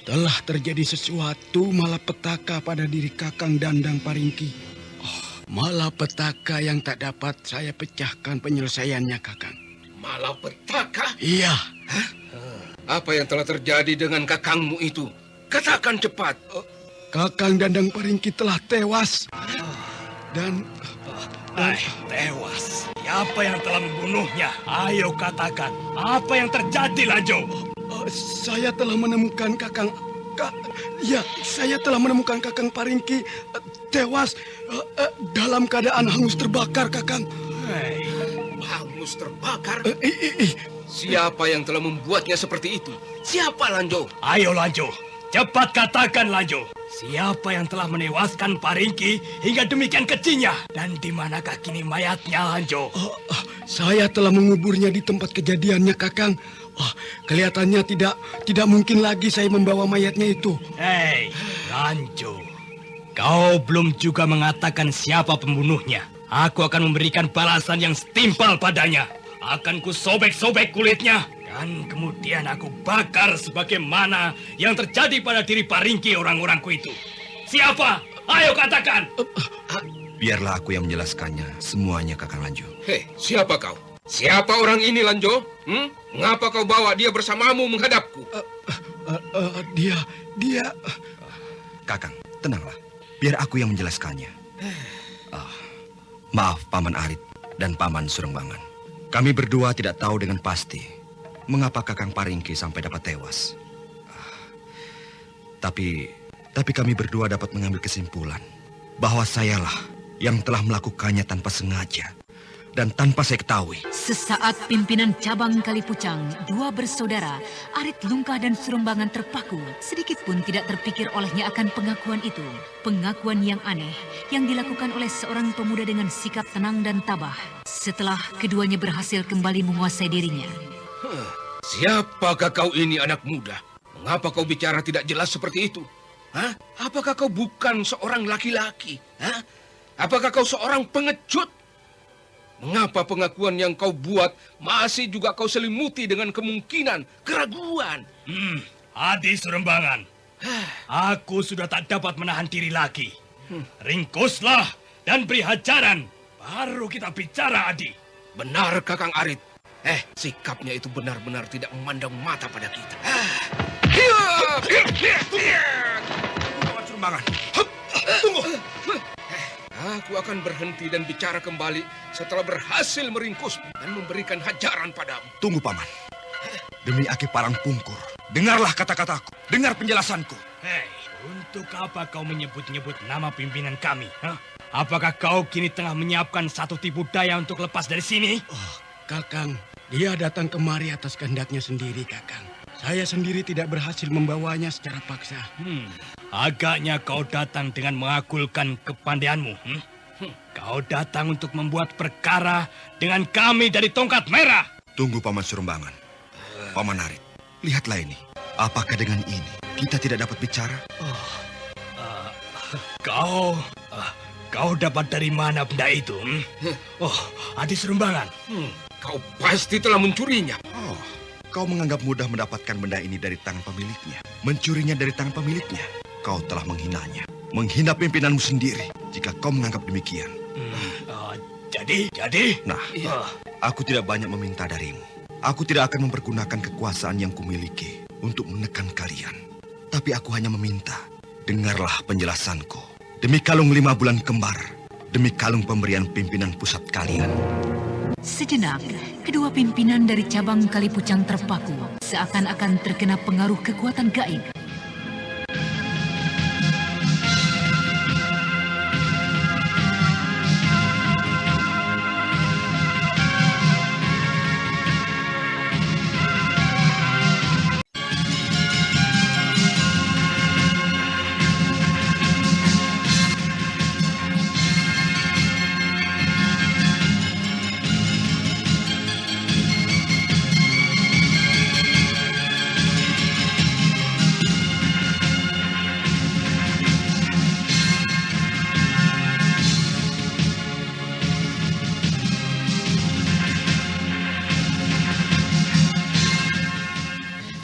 Telah terjadi sesuatu malapetaka pada diri Kakang Dandang Paringgi. Malapetaka yang tak dapat saya pecahkan penyelesaiannya, Kakang. Malapetaka? Iya. Apa yang telah terjadi dengan kakangmu itu? Katakan cepat. Kakang Dandang Paringgi telah tewas. Dan tewas. Siapa yang telah membunuhnya? Ayo katakan, apa yang terjadi, Lanjo? Saya telah menemukan saya telah menemukan Kakang Paringgi tewas dalam keadaan hangus terbakar, Kakang. Hangus terbakar? Siapa yang telah membuatnya seperti itu? Siapa, Lanjo? Ayo, Lanjo. Cepat katakan, Lanjo. Siapa yang telah menewaskan Paringgi hingga demikian kejinya? Dan di manakah kini mayatnya, Lanjo? Saya telah menguburnya di tempat kejadiannya, Kakang. Kelihatannya tidak mungkin lagi saya membawa mayatnya itu. Hei, Lanjo. Kau belum juga mengatakan siapa pembunuhnya. Aku akan memberikan balasan yang setimpal padanya. Akan kusobek-sobek kulitnya. Dan kemudian aku bakar sebagaimana yang terjadi pada diri Paringgi orang-orangku itu. Siapa? Ayo katakan. Biarlah aku yang menjelaskannya semuanya, Kakang Lanjo. Hei, siapa kau? Siapa orang ini, Lanjo? Mengapa kau bawa dia bersamamu menghadapku? Dia... Kakang, tenanglah. Biar aku yang menjelaskannya. Maaf, Paman Arit dan Paman Surembangan. Kami berdua tidak tahu dengan pasti mengapa Kakang Paringgi sampai dapat tewas. Tapi kami berdua dapat mengambil kesimpulan bahwa sayalah yang telah melakukannya tanpa sengaja dan tanpa saya ketahui. Sesaat pimpinan cabang Kali Pucang, dua bersaudara, Arit Lungkah dan Surembangan terpaku. Sedikit pun tidak terpikir olehnya akan pengakuan itu. Pengakuan yang aneh yang dilakukan oleh seorang pemuda dengan sikap tenang dan tabah. Setelah keduanya berhasil kembali menguasai dirinya. Siapakah kau ini, anak muda? Mengapa kau bicara tidak jelas seperti itu? Apakah kau bukan seorang laki-laki? Apakah kau seorang pengecut? Mengapa pengakuan yang kau buat masih juga kau selimuti dengan kemungkinan keraguan? Adi Surembangan, aku sudah tak dapat menahan diri lagi. Ringkuslah dan beri hajaran, baru kita bicara, Adi. Benar, Kakang Arit. Sikapnya itu benar-benar tidak memandang mata pada kita. Surembangan, tunggu. Aku akan berhenti dan bicara kembali setelah berhasil meringkus dan memberikan hajaran padamu. Tunggu, Paman. Demi Aki Parang Pungkur, dengarlah kata-kataku, dengar penjelasanku. Hei, untuk apa kau menyebut-nyebut nama pimpinan kami? Apakah kau kini tengah menyiapkan satu tipu daya untuk lepas dari sini? Kakang, dia datang kemari atas kehendaknya sendiri, Kakang. Saya sendiri tidak berhasil membawanya secara paksa. Agaknya kau datang dengan mengakulkan kepandaianmu. Kau datang untuk membuat perkara dengan kami dari Tongkat Merah. Tunggu, Paman Surembangan. Paman Arit, lihatlah ini. Apakah dengan ini kita tidak dapat bicara? Kau dapat dari mana benda itu? Adi Surembangan. Kau pasti telah mencurinya. Kau menganggap mudah mendapatkan benda ini dari tangan pemiliknya. Mencurinya dari tangan pemiliknya. Kau telah menghinanya. Menghina pimpinanmu sendiri jika kau menganggap demikian. Jadi? Nah, aku tidak banyak meminta darimu. Aku tidak akan mempergunakan kekuasaan yang kumiliki untuk menekan kalian. Tapi aku hanya meminta, dengarlah penjelasanku. Demi kalung 5 bulan kembar, demi kalung pemberian pimpinan pusat kalian. Sejenak, kedua pimpinan dari cabang Kali Pucang terpaku, seakan-akan terkena pengaruh kekuatan gaib.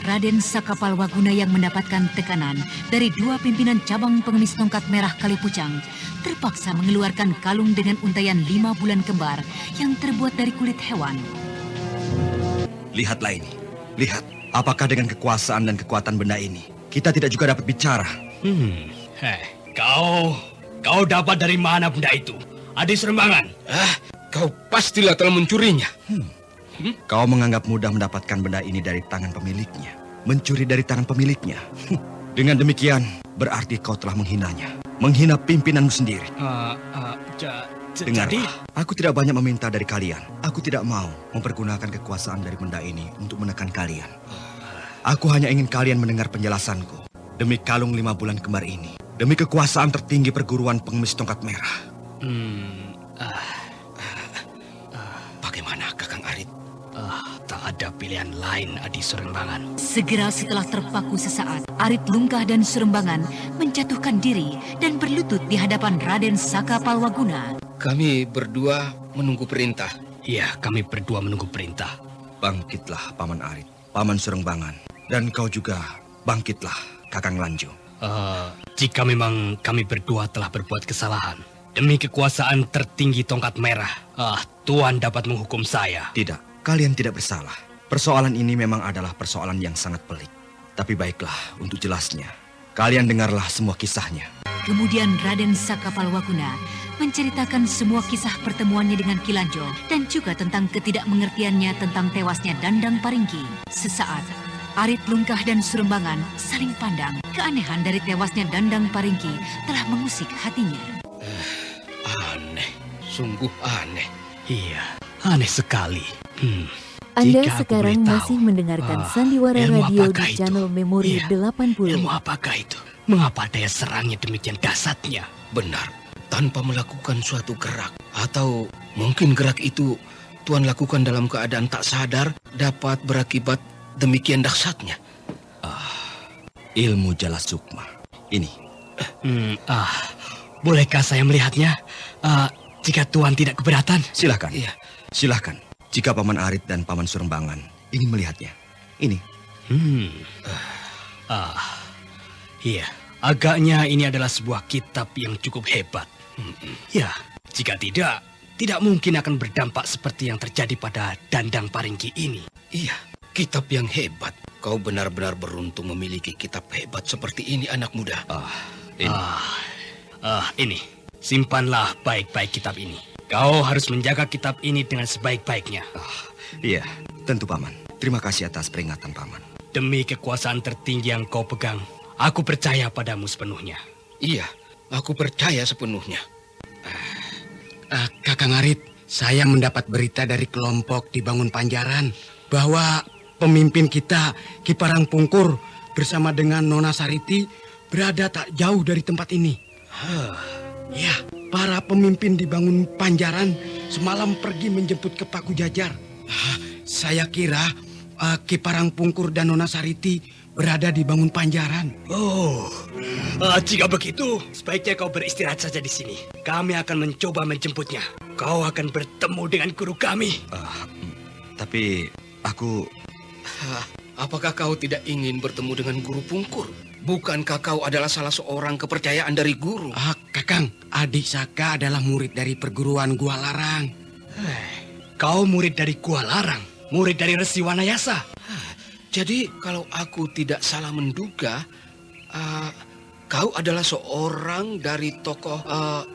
Raden Sakapalwaguna yang mendapatkan tekanan dari dua pimpinan cabang pengemis tongkat merah Kalipucang terpaksa mengeluarkan kalung dengan untaian 5 bulan kembar yang terbuat dari kulit hewan. Lihatlah ini. Lihat, apakah dengan kekuasaan dan kekuatan benda ini kita tidak juga dapat bicara? Kau dapat dari mana benda itu, Adi Serembangan? Kau pastilah telah mencurinya. Kau menganggap mudah mendapatkan benda ini dari tangan pemiliknya, mencuri dari tangan pemiliknya. Dengan demikian, berarti kau telah menghinanya, menghina pimpinanmu sendiri. Dengarlah, aku tidak banyak meminta dari kalian. Aku tidak mau mempergunakan kekuasaan dari benda ini untuk menekan kalian. Aku hanya ingin kalian mendengar penjelasanku. Demi kalung 5 bulan kembar ini, demi kekuasaan tertinggi perguruan pengemis tongkat merah. Bagaimana, Kakang Arit? Tak ada pilihan lain, Adi Serembangan. Segera setelah terpaku sesaat, Arit Lungkah dan Surembangan menjatuhkan diri dan berlutut di hadapan Raden Sakapalwaguna. Kami berdua menunggu perintah. Iya, kami berdua menunggu perintah. Bangkitlah, Paman Arit, Paman Surembangan, dan kau juga bangkitlah, Kakang Lanjo. Jika memang kami berdua telah berbuat kesalahan, demi kekuasaan tertinggi tongkat merah, Tuan dapat menghukum saya. Tidak, kalian tidak bersalah. Persoalan ini memang adalah persoalan yang sangat pelik. Tapi baiklah, untuk jelasnya, kalian dengarlah semua kisahnya. Kemudian Raden Sakapalwaguna menceritakan semua kisah pertemuannya dengan Kilanjo dan juga tentang ketidakmengertiannya tentang tewasnya Dandang Paringki. Sesaat, Arit Lungkah dan Surembangan saling pandang. Keanehan dari tewasnya Dandang Paringki telah mengusik hatinya. Aneh, sungguh aneh. Iya, aneh sekali. Anda Jika sekarang masih mendengarkan Sandiwara Radio di channel Memori 80. Ilmu apakah itu? Mengapa daya serangnya demikian dahsyatnya? Benar, tanpa melakukan suatu gerak. Atau mungkin gerak itu Tuan lakukan dalam keadaan tak sadar dapat berakibat demikian dahsyatnya. Ilmu Jala Sukma. Ini. Bolehkah saya melihatnya? Jika Tuan tidak keberatan. Silahkan. Iya. Silahkan. Jika Paman Arit dan Paman Surembangan ingin melihatnya. Ini. Iya. Agaknya ini adalah sebuah kitab yang cukup hebat. Ya, jika tidak mungkin akan berdampak seperti yang terjadi pada Dandang Paringki ini. Iya, kitab yang hebat. Kau benar-benar beruntung memiliki kitab hebat seperti ini, anak muda. Ini. Simpanlah baik-baik kitab ini. Kau harus menjaga kitab ini dengan sebaik-baiknya. Iya, tentu Paman. Terima kasih atas peringatan Paman. Demi kekuasaan tertinggi yang kau pegang, aku percaya padamu sepenuhnya. Iya, aku percaya sepenuhnya. Kakang Arit, saya mendapat berita dari kelompok di Bangun Panjaran bahwa pemimpin kita, Ki Parangpungkur, bersama dengan Nona Sariti berada tak jauh dari tempat ini. Ya, para pemimpin di Bangun Panjaran semalam pergi menjemput ke Paku Jajar. Saya kira Ki Parangpungkur dan Nona Sariti berada di Bangun Panjaran. Jika begitu, sebaiknya kau beristirahat saja di sini. Kami akan mencoba menjemputnya. Kau akan bertemu dengan guru kami. Tapi aku... Apakah kau tidak ingin bertemu dengan Guru Pungkur? Bukankah kau adalah salah seorang kepercayaan dari guru? Kakang, adik Saka adalah murid dari perguruan Gua Larang. Kau murid dari Gua Larang? Murid dari Resi Wanayasa? Jadi kalau aku tidak salah menduga, kau adalah seorang dari tokoh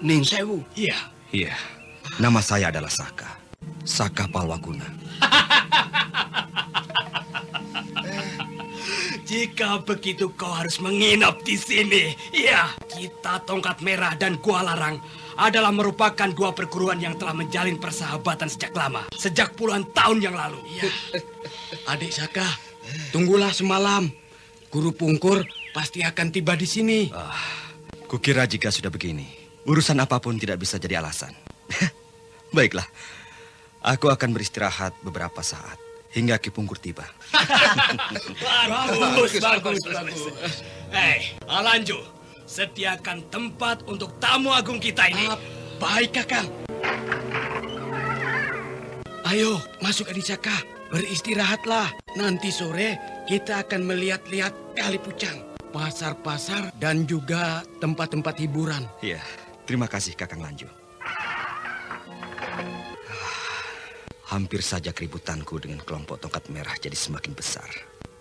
Ning Sewu. Iya, nama saya adalah Saka. Saka Palwaguna. Jika begitu kau harus menginap di sini. Iya, kita Tongkat Merah dan Gua Larang adalah merupakan dua perguruan yang telah menjalin persahabatan sejak lama. Sejak puluhan tahun yang lalu. Iya. Adik Saka, tunggulah semalam. Guru Pungkur pasti akan tiba di sini. Kukira jika sudah begini, urusan apapun tidak bisa jadi alasan. Baiklah, aku akan beristirahat beberapa saat hingga Ki Pungkur tiba. Bagus. Alanjo, sediakan tempat untuk tamu agung kita ini. Baik, Kakang. Ayo, masuk Adik Saka. Beristirahatlah. Nanti sore kita akan melihat-lihat Kali Pucang, pasar-pasar, dan juga tempat-tempat hiburan. Iya, terima kasih Kakang Lanjo. Hampir saja keributanku dengan kelompok tongkat merah jadi semakin besar.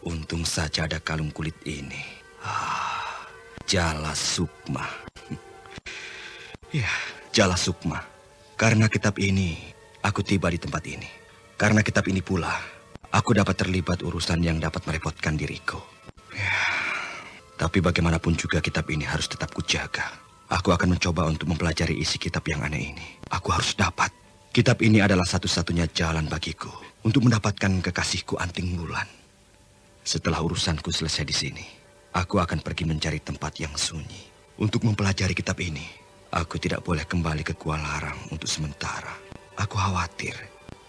Untung saja ada kalung kulit ini. Jala Sukma. Ya, Jala Sukma. Karena kitab ini, aku tiba di tempat ini. Karena kitab ini pula, aku dapat terlibat urusan yang dapat merepotkan diriku. Ya, tapi bagaimanapun juga kitab ini harus tetap kujaga. Aku akan mencoba untuk mempelajari isi kitab yang aneh ini. Aku harus dapat. Kitab ini adalah satu-satunya jalan bagiku untuk mendapatkan kekasihku Anting Wulan. Setelah urusanku selesai di sini, aku akan pergi mencari tempat yang sunyi untuk mempelajari kitab ini. Aku tidak boleh kembali ke Gua Larang untuk sementara. Aku khawatir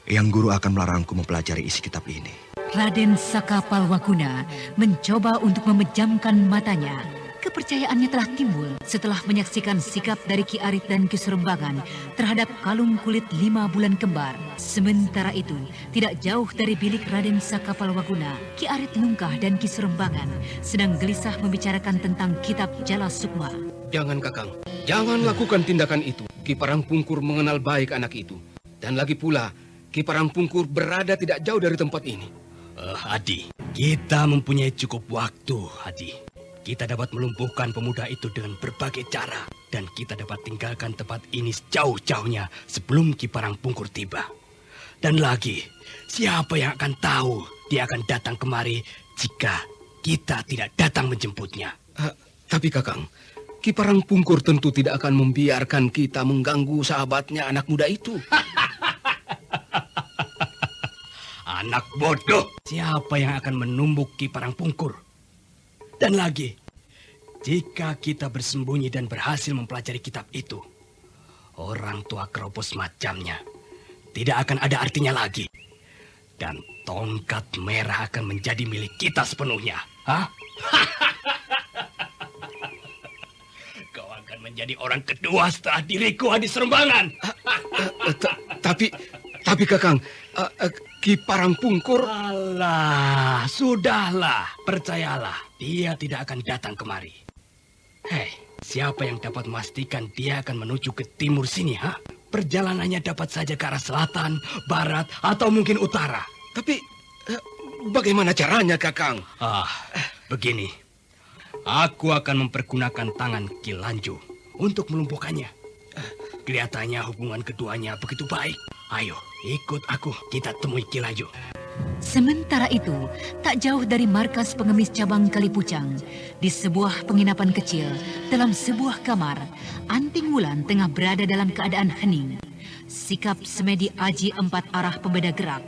Yang Guru akan melarangku mempelajari isi kitab ini. Raden Saka Palwaguna mencoba untuk memejamkan matanya. Kepercayaannya telah timbul setelah menyaksikan sikap dari Ki Arit dan Ki Serembangan terhadap kalung kulit 5 bulan kembar. Sementara itu, tidak jauh dari bilik Raden Saka Palwaguna, Ki Arit Nungkah dan Ki Serembangan sedang gelisah membicarakan tentang kitab Jala Sukma. Jangan, Kakang. Jangan lakukan tindakan itu. Ki Parangpungkur mengenal baik anak itu. Dan lagi pula, Ki Parangpungkur berada tidak jauh dari tempat ini. Adi, kita mempunyai cukup waktu, Adi. Kita dapat melumpuhkan pemuda itu dengan berbagai cara. Dan kita dapat tinggalkan tempat ini sejauh-jauhnya sebelum Ki Parangpungkur tiba. Dan lagi, siapa yang akan tahu dia akan datang kemari jika kita tidak datang menjemputnya. Tapi Kakang, Ki Parangpungkur tentu tidak akan membiarkan kita mengganggu sahabatnya anak muda itu. Anak bodoh, siapa yang akan menumbuk Ki Parangpungkur? Dan lagi, jika kita bersembunyi dan berhasil mempelajari kitab itu, orang tua keropos macamnya tidak akan ada artinya lagi. Dan tongkat merah akan menjadi milik kita sepenuhnya. Hah? Kau akan menjadi orang kedua setelah diriku, Adi Serembangan. Tapi Kakang, Ki Parangpungkur... Alah, sudahlah, percayalah, dia tidak akan datang kemari. Hei, siapa yang dapat memastikan dia akan menuju ke timur sini, ha? Perjalanannya dapat saja ke arah selatan, barat, atau mungkin utara. Tapi, bagaimana caranya, Kakang? Begini. Aku akan mempergunakan tangan Ki Lanjo untuk melumpuhkannya. Kelihatannya hubungan keduanya begitu baik. Ayo, ikut aku. Kita temui Ki Lanjo. Sementara itu, tak jauh dari markas pengemis cabang Kalipucang, di sebuah penginapan kecil, dalam sebuah kamar, Anting Wulan tengah berada dalam keadaan hening. Sikap semedi Aji 4 arah pembeda gerak.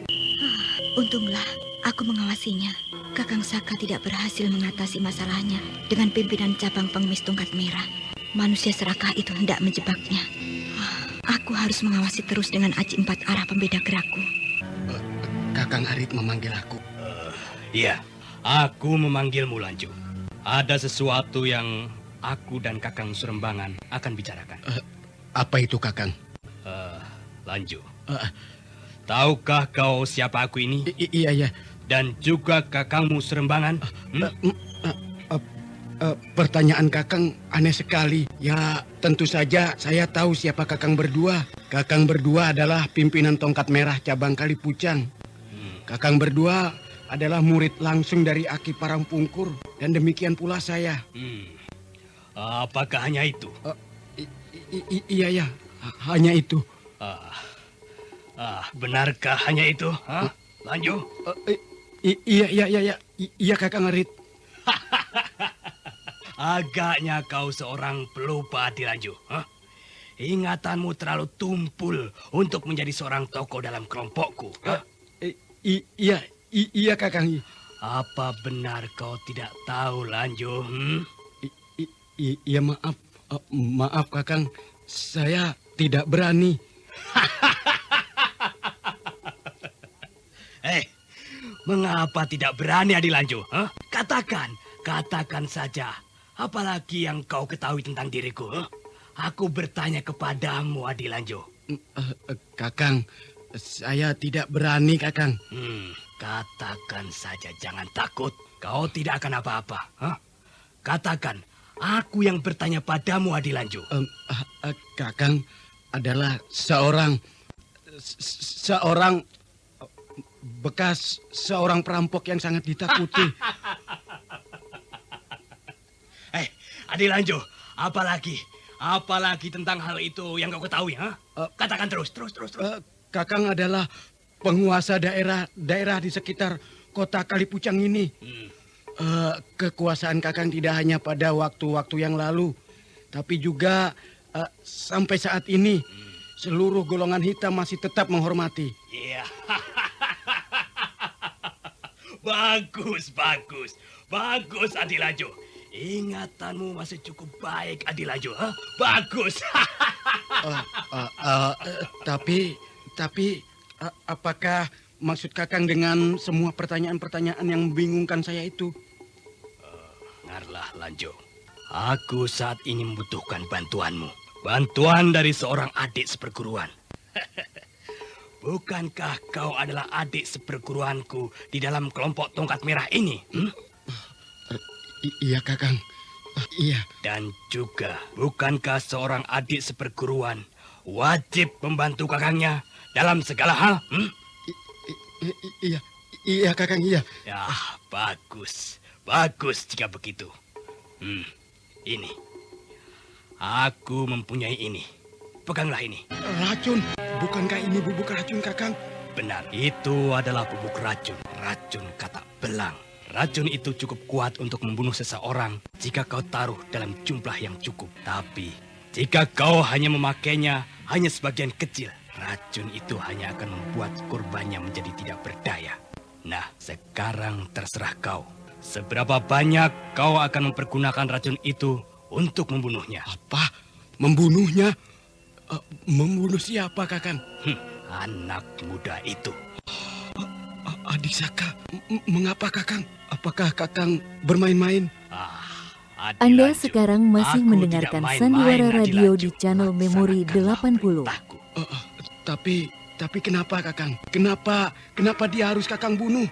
Untunglah aku mengawasinya. Kakang Saka tidak berhasil mengatasi masalahnya dengan pimpinan cabang pengemis tongkat merah. Manusia serakah itu hendak menjebaknya. Aku harus mengawasi terus dengan Aji 4 arah pembeda gerakku. Kakang Arit memanggil aku. Iya, aku memanggilmu, Lanjo. Ada sesuatu yang aku dan Kakang Serembangan akan bicarakan. Apa itu, Kakang? Lanjo, tahukah kau siapa aku ini? Iya. Dan juga Kakangmu Serembangan? Pertanyaan Kakang aneh sekali. Ya, tentu saja saya tahu siapa Kakang berdua. Kakang berdua adalah pimpinan tongkat merah cabang Kalipucang. Kakang berdua adalah murid langsung dari Aki Parangpungkur. Dan demikian pula saya. Apakah hanya itu? Iya, hanya itu. Benarkah hanya itu? Lanjut. Iya, Kakang Arit. Agaknya kau seorang pelupa, Dilanju. Ingatanmu terlalu tumpul untuk menjadi seorang tokoh dalam kelompokku. Iya, Kakang. Apa benar kau tidak tahu, Lanju? Iya, maaf, Kakang. Saya tidak berani. Mengapa tidak berani, Adilanju? Katakan saja. Apalagi yang kau ketahui tentang diriku? Aku bertanya kepadamu, Adilanju. Kakang, saya tidak berani, Kakang. Katakan saja, jangan takut. Kau tidak akan apa-apa. Hah? Katakan, aku yang bertanya padamu, Adilanju. Kakang adalah seorang bekas seorang perampok yang sangat ditakuti. Adilanju, apalagi tentang hal itu yang kau ketahui, ha? Katakan terus. Kakang adalah penguasa daerah di sekitar kota Kalipucang ini. Kekuasaan Kakang tidak hanya pada waktu-waktu yang lalu, tapi juga sampai saat ini seluruh golongan hitam masih tetap menghormati. Iya. Bagus, Adilanju. Ingatanmu masih cukup baik, Adilanju. Bagus. Tapi apakah maksud Kakang dengan semua pertanyaan-pertanyaan yang membingungkan saya itu? Dengarlah, Lanjo. Aku saat ini membutuhkan bantuanmu. Bantuan dari seorang adik seperguruan. Bukankah kau adalah adik seperguruanku di dalam kelompok tongkat merah ini? Iya, Kakang. Iya. Dan juga, bukankah seorang adik seperguruan wajib membantu kakangnya dalam segala hal? Iya, Kakang, iya. Ya, bagus jika begitu. Ini. Aku mempunyai ini. Peganglah ini. Racun. Bukankah ini bubuk racun, Kakang? Benar, itu adalah bubuk racun. Racun katak belang. Racun itu cukup kuat untuk membunuh seseorang jika kau taruh dalam jumlah yang cukup. Tapi, jika kau hanya memakainya hanya sebagian kecil, racun itu hanya akan membuat korbannya menjadi tidak berdaya. Nah, sekarang terserah kau. Seberapa banyak kau akan mempergunakan racun itu untuk membunuhnya? Apa? Membunuhnya? Membunuh siapa, Kakang? Anak muda itu. Adik Saka, mengapa, Kakang? Apakah Kakang bermain-main? Anda sekarang masih mendengarkan Sandiwara Radio di channel Memori 80. Tapi kenapa, Kakang? Kenapa dia harus Kakang bunuh?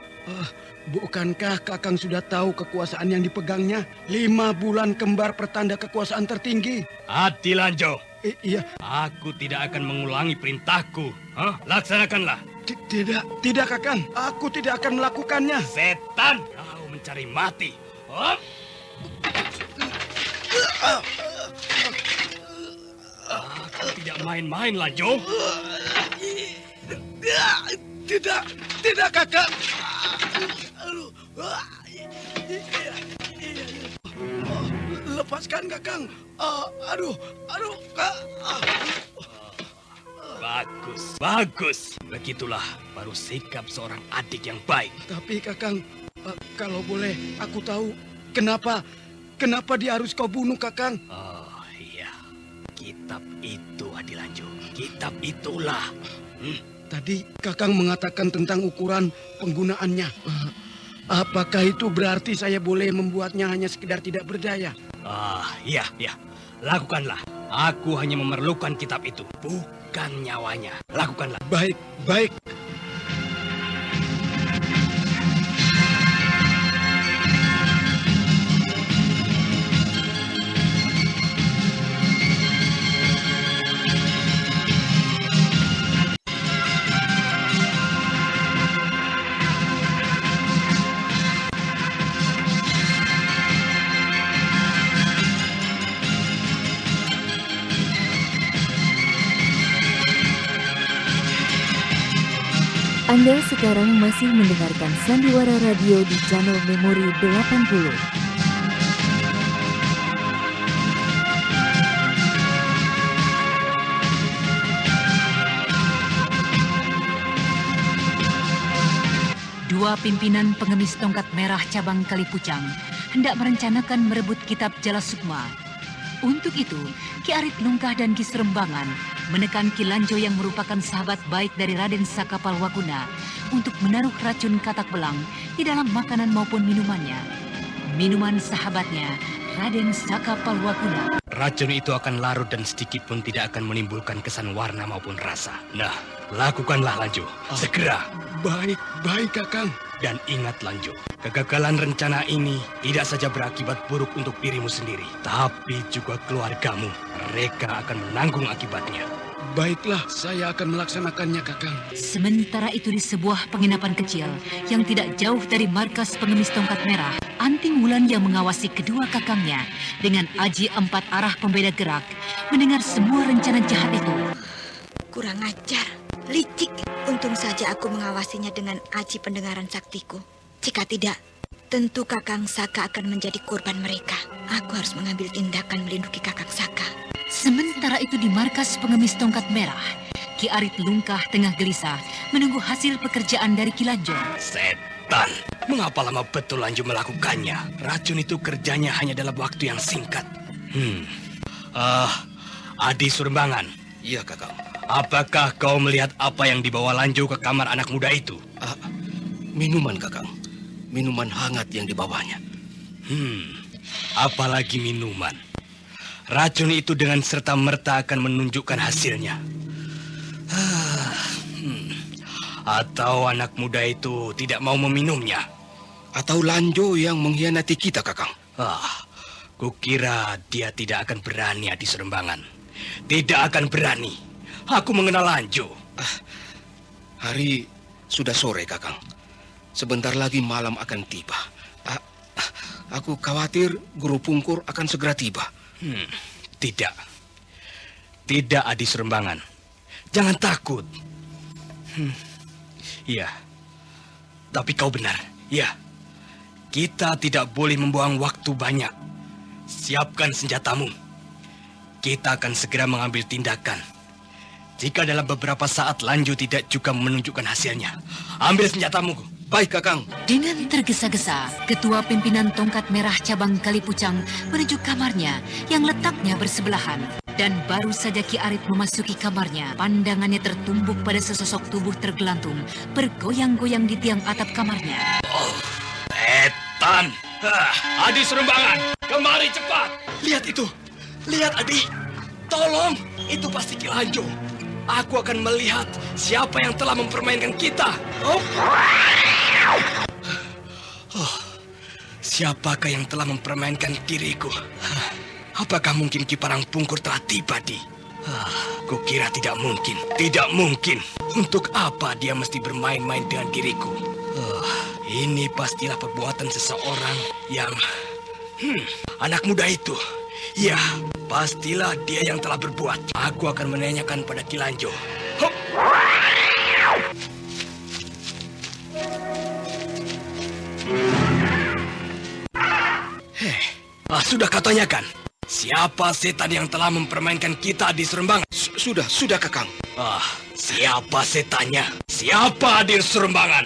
Bukankah Kakang sudah tahu kekuasaan yang dipegangnya? 5 bulan kembar pertanda kekuasaan tertinggi. Adilanjo. Iya. Aku tidak akan mengulangi perintahku. Laksanakanlah. Tidak, Kakang. Aku tidak akan melakukannya. Setan, kau mencari mati. Aku tidak main-main, Lanjo. Tidak, Kakang. Lepaskan, Kakang. Aduh, Kak. Bagus. Begitulah baru sikap seorang adik yang baik. Tapi, Kakang, kalau boleh aku tahu kenapa dia harus kau bunuh, Kakang? Oh, iya. Kitab itu, Adilanju. Kitab itulah. Tadi Kakang mengatakan tentang ukuran penggunaannya. Apakah itu berarti saya boleh membuatnya hanya sekedar tidak berdaya? Iya. Lakukanlah. Aku hanya memerlukan kitab itu, bukan nyawanya. Lakukanlah. Baik. Anda sekarang masih mendengarkan Sandiwara Radio di channel Memori 80. Dua pimpinan pengemis tongkat merah cabang Kalipucang hendak merencanakan merebut kitab Jala Sukma. Untuk itu, Ki Arit Lungkah dan Ki Serembangan menekan Ki Lanjo yang merupakan sahabat baik dari Raden Saka Palwaguna untuk menaruh racun katak belang di dalam makanan maupun minumannya. Minuman sahabatnya, Raden Saka Palwaguna. Racun itu akan larut dan sedikit pun tidak akan menimbulkan kesan warna maupun rasa. Nah, Lakukanlah Lanjo, segera. Baik, baik Kakang. Dan ingat Lanjo, kegagalan rencana ini tidak saja berakibat buruk untuk dirimu sendiri, tapi juga keluargamu. Mereka akan menanggung akibatnya. Baiklah, saya akan melaksanakannya, Kakang. Sementara itu di sebuah penginapan kecil yang tidak jauh dari markas pengemis tongkat merah, Anting Wulan yang mengawasi kedua kakangnya dengan aji 4 arah pembeda gerak mendengar semua rencana jahat itu. Kurang ajar, licik. Untung saja aku mengawasinya dengan aji pendengaran saktiku. Jika tidak, tentu Kakang Saka akan menjadi korban mereka. Aku harus mengambil tindakan melindungi Kakang Saka. Sementara itu di markas pengemis tongkat merah, Ki Arit Lungkah tengah gelisah menunggu hasil pekerjaan dari Ki Lanjo. Setan, mengapa lama betul Lanjo melakukannya? Racun itu kerjanya hanya dalam waktu yang singkat. Adi Surembangan. Iya, Kakang. Apakah kau melihat apa yang dibawa Lanjo ke kamar anak muda itu? Minuman, Kakang. Minuman hangat yang dibawanya. Apalagi minuman. Racun itu dengan serta-merta akan menunjukkan hasilnya. Atau anak muda itu tidak mau meminumnya. Atau Lanjo yang mengkhianati kita, Kakang. Kukira dia tidak akan berani, Adi Surembangan. Tidak akan berani. Aku mengenal Lanjo. Hari sudah sore, Kakang. Sebentar lagi malam akan tiba. Aku khawatir Guru Pungkur akan segera tiba. Tidak. Tidak, Adi Surembangan. Jangan takut. Iya. Tapi kau benar. Ya. Kita tidak boleh membuang waktu banyak. Siapkan senjatamu. Kita akan segera mengambil tindakan. Jika dalam beberapa saat Lanjo tidak juga menunjukkan hasilnya, ambil senjatamu. Baik, Kakang. Dengan tergesa-gesa, Ketua Pimpinan Tongkat Merah Cabang Kalipucang menuju kamarnya yang letaknya bersebelahan. Dan baru saja Ki Arit memasuki kamarnya, pandangannya tertumbuk pada sesosok tubuh tergelantung, bergoyang-goyang di tiang atap kamarnya. Setan! Adi Surembangan, kemari cepat! Lihat itu! Lihat, Adi! Tolong! Itu pasti Ki Lanjo. Aku akan melihat siapa yang telah mempermainkan kita. Siapakah yang telah mempermainkan diriku? Apakah mungkin Ki Parang Pungkur telah tiba, Di? Kukira tidak mungkin. Tidak mungkin. Untuk apa dia mesti bermain-main dengan diriku? Ini pastilah perbuatan seseorang yang... anak muda itu. Ya, pastilah dia yang telah berbuat. Aku akan menanyakan pada Ki Lanjo. Sudah kau tanyakan? Siapa setan yang telah mempermainkan kita di Surembangan? Sudah, Kakang. Siapa setannya? Siapa di Surembangan?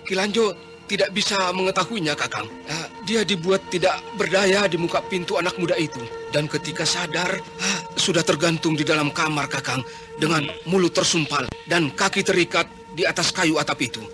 Ki Lanjo tidak bisa mengetahuinya, Kakang. Dia dibuat tidak berdaya di muka pintu anak muda itu. Dan ketika sadar, sudah tergantung di dalam kamar, Kakang. Dengan mulut tersumpal dan kaki terikat di atas kayu atap itu.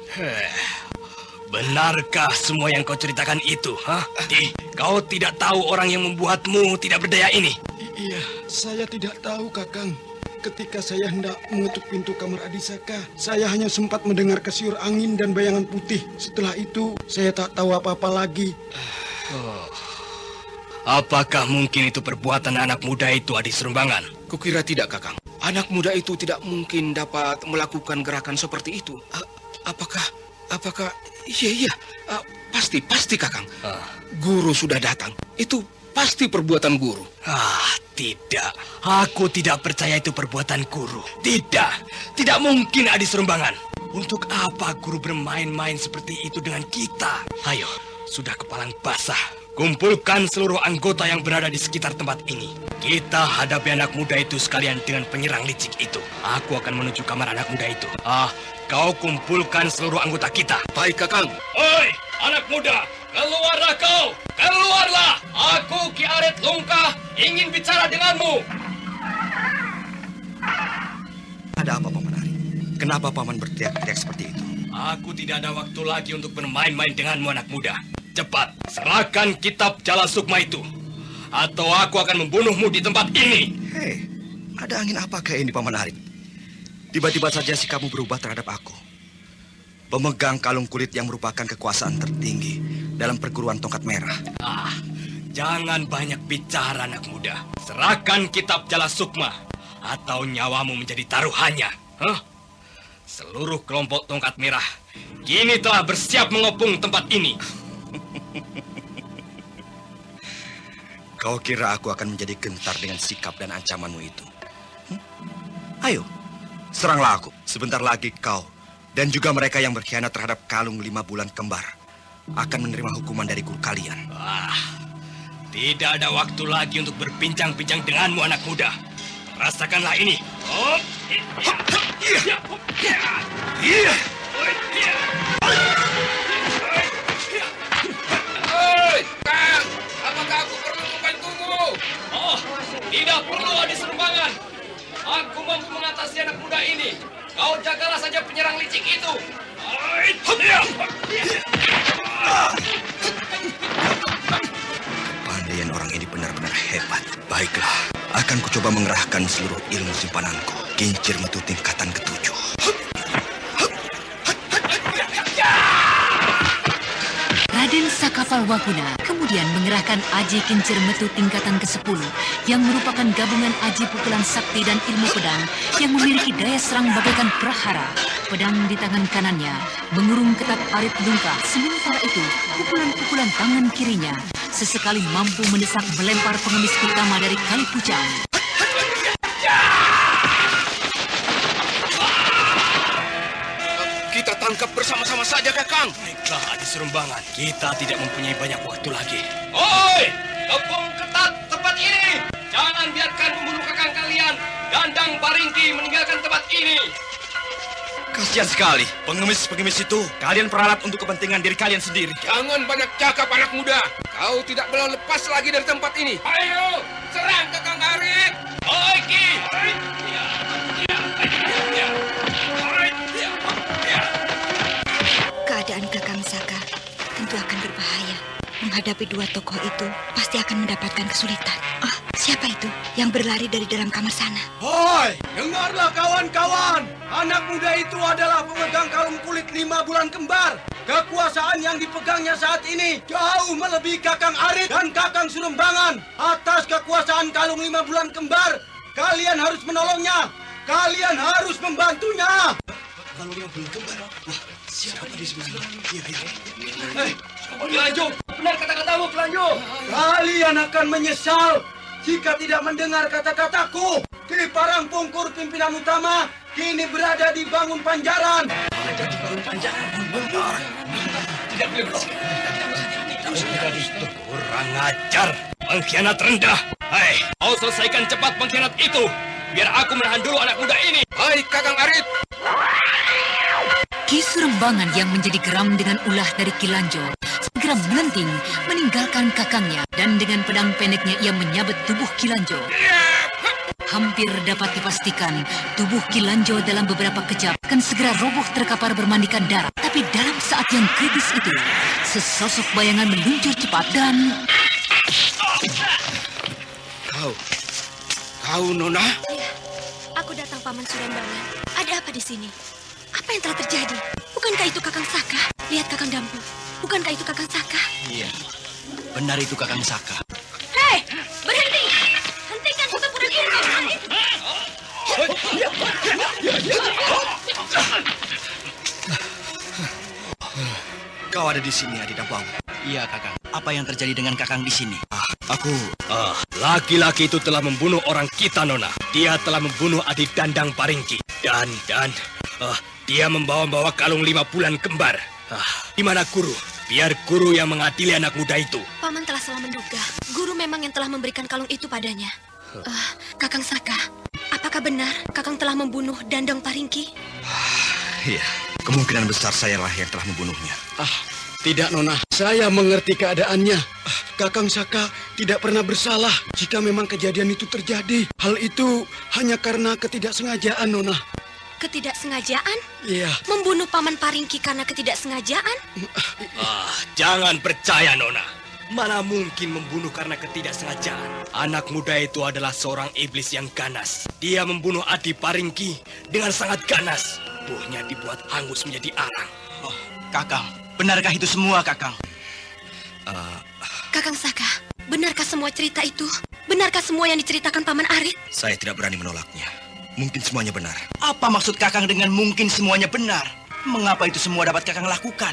Benarkah semua yang kau ceritakan itu? Di, kau tidak tahu orang yang membuatmu tidak berdaya ini? Iya, saya tidak tahu, Kakang. Ketika saya hendak mengetuk pintu kamar Adisaka, saya hanya sempat mendengar kesiur angin dan bayangan putih. Setelah itu, saya tak tahu apa-apa lagi. Apakah mungkin itu perbuatan anak muda itu, Adi Surembangan? Kukira tidak, Kakang. Anak muda itu tidak mungkin dapat melakukan gerakan seperti itu. Apakah... Iya, pasti, Kakang. Guru sudah datang. Itu pasti perbuatan guru. Tidak. Aku tidak percaya itu perbuatan guru. Tidak mungkin, Adi Surembangan. Untuk apa guru bermain-main seperti itu dengan kita? Ayo, sudah kepalang basah. Kumpulkan seluruh anggota yang berada di sekitar tempat ini. Kita hadapi anak muda itu sekalian dengan penyerang licik itu. Aku akan menuju kamar anak muda itu. Kau kumpulkan seluruh anggota kita. Baik, Kakang. Oi, anak muda, keluarlah kau! Keluarlah! Aku, Ki Arit Lungkah, ingin bicara denganmu. Ada apa, Paman Arit? Kenapa Paman berteriak-teriak seperti itu? Aku tidak ada waktu lagi untuk bermain-main denganmu, anak muda. Cepat, serahkan kitab Jala Sukma itu. Atau aku akan membunuhmu di tempat ini. Hei, ada angin apakah ini, Paman Arit? Tiba-tiba saja sikapmu berubah terhadap aku. Pemegang kalung kulit yang merupakan kekuasaan tertinggi dalam perguruan tongkat merah. Jangan banyak bicara, anak muda. Serahkan kitab Jala Sukma atau nyawamu menjadi taruhannya. Seluruh kelompok tongkat merah kini telah bersiap mengepung tempat ini. Kau kira aku akan menjadi gentar dengan sikap dan ancamanmu itu? Ayo, seranglah aku. Sebentar lagi kau dan juga mereka yang berkhianat terhadap kalung 5 bulan kembar akan menerima hukuman dari guru kalian. Tidak ada waktu lagi untuk berbincang-bincang denganmu, anak muda. Rasakanlah ini. Apakah aku perlu membantumu? Tidak perlu, Adi Serembangan. Aku mampu mengatasi anak muda ini. Kau jagalah saja penyerang licik itu. Kepandaian orang ini benar-benar hebat. Baiklah, akan kucoba mengerahkan seluruh ilmu simpananku. Kincir metu tingkatan ke-7. Raden Sakapalwaguna kemudian mengerahkan Aji Kincir Metu tingkatan ke-10 yang merupakan gabungan aji pukulan sakti dan ilmu pedang yang memiliki daya serang bagaikan prahara. Pedang di tangan kanannya mengurung ketat arit lungka, sementara itu pukulan-pukulan tangan kirinya sesekali mampu mendesak melempar pengemis utama dari Kalipucang. Kita tangkap bersama-sama saja, Kakang. Baiklah, Adi Serembangan. Kita tidak mempunyai banyak waktu lagi. Oi! Kepung ketat tempat ini! Jangan biarkan pembunuh kakang kalian, Dandang Baringki, meninggalkan tempat ini. Kasihan sekali, pengemis-pengemis itu. Kalian peralat untuk kepentingan diri kalian sendiri. Jangan banyak cakap, anak muda. Kau tidak boleh lepas lagi dari tempat ini. Ayo, serang Kakang Arit. Oi, Ki! Keadaan Kakang Saka tentu akan berbahaya. Menghadapi dua tokoh itu pasti akan mendapatkan kesulitan. Siapa itu yang berlari dari dalam kamar sana? Hoi, dengarlah kawan-kawan. Anak muda itu adalah pemegang kalung kulit 5 bulan kembar. Kekuasaan yang dipegangnya saat ini jauh melebihi Kakang Arit dan Kakang Surembangan. Atas kekuasaan kalung 5 bulan kembar, kalian harus menolongnya. Kalian harus membantunya. Kalau 5 bulan kembar, siapa di sebelah? Kilanjo, benar kata-katamu, Kilanjo. Kalian akan menyesal jika tidak mendengar kata-kataku. Ki Parangpungkur pimpinan utama kini berada di Bangun Panjaran. Di Bangun Panjaran. Tidak boleh. Kurang ajar, pengkhianat rendah. Hai, kau selesaikan cepat pengkhianat itu. Biar aku menahan dulu anak muda ini. Baik, Kakang Arit. Ki Surembangan yang menjadi geram dengan ulah dari Kilanjo segera melenting meninggalkan kakangnya dan dengan pedang pendeknya ia menyabet tubuh Kilanjo. Hampir dapat dipastikan tubuh Kilanjo dalam beberapa kejap akan segera roboh terkapar bermandikan darah. Tapi dalam saat yang kritis itu, sesosok bayangan meluncur cepat dan... Kau, Nona? Iya, aku datang Paman Surembangan. Ada apa di sini? Apa yang telah terjadi? Bukankah itu Kakang Saka? Lihat Kakang Dampu. Bukankah itu Kakang Saka? Iya, benar itu Kakang Saka. Hei, berhenti! Hentikan pertempuran ini! Kau ada di sini, Adi Dambang. Iya, Kakang. Apa yang terjadi dengan Kakang di sini? Laki-laki itu telah membunuh orang kita, Nona. Dia telah membunuh Adi Dandang Baringki. Dan dia membawa kalung 5 bulan kembar. Di mana guru? Biar guru yang mengadili anak muda itu. Paman telah salah menduga. Guru memang yang telah memberikan kalung itu padanya. Kakang Saka, apakah benar Kakang telah membunuh Dandang Baringki? Iya, kemungkinan besar sayalah yang telah membunuhnya. Tidak, Nona. Saya mengerti keadaannya. Kakang Saka tidak pernah bersalah jika memang kejadian itu terjadi. Hal itu hanya karena ketidaksengajaan, Nona. Ketidaksengajaan? Iya. Membunuh Paman Baringki karena ketidaksengajaan? Jangan percaya, Nona. Mana mungkin membunuh karena ketidaksengajaan. Anak muda itu adalah seorang iblis yang ganas. Dia membunuh Adi Paringki dengan sangat ganas. Buahnya dibuat hangus menjadi arang. Oh, Kakang, benarkah itu semua, Kakang? Kakang Saka, benarkah semua cerita itu? Benarkah semua yang diceritakan Paman Arit? Saya tidak berani menolaknya. Mungkin semuanya benar. Apa maksud Kakang dengan mungkin semuanya benar? Mengapa itu semua dapat Kakang lakukan?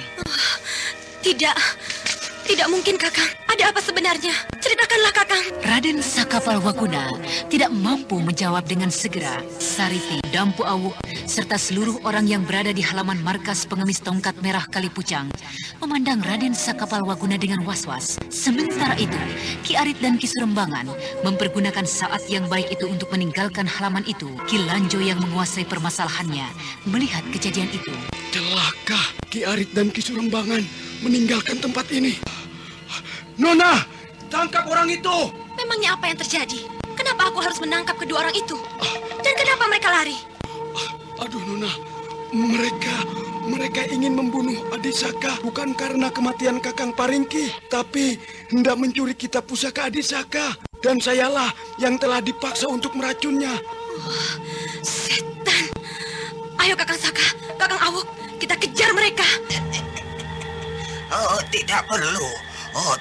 Tidak mungkin, Kakang. Ada apa sebenarnya? Ceritakanlah, Kakang. Raden Saka Palwaguna tidak mampu menjawab dengan segera. Sariti, Dampu Awuk, serta seluruh orang yang berada di halaman markas pengemis tongkat merah Kalipucang memandang Raden Saka Palwaguna dengan was-was. Sementara itu, Ki Arit dan Ki Surembangan mempergunakan saat yang baik itu untuk meninggalkan halaman itu. Ki Lanjo yang menguasai permasalahannya melihat kejadian itu. Celaka, Ki Arit dan Ki Surembangan meninggalkan tempat ini. Nona, tangkap orang itu. Memangnya apa yang terjadi? Kenapa aku harus menangkap kedua orang itu? Dan kenapa mereka lari? Aduh, Nona. Mereka ingin membunuh Adi Saka bukan karena kematian Kakang Paringki, tapi hendak mencuri kitab pusaka Adi Saka. Dan sayalah yang telah dipaksa untuk meracunnya. Setan. Ayo Kakang Saka, Kakang Awuk, kita kejar mereka.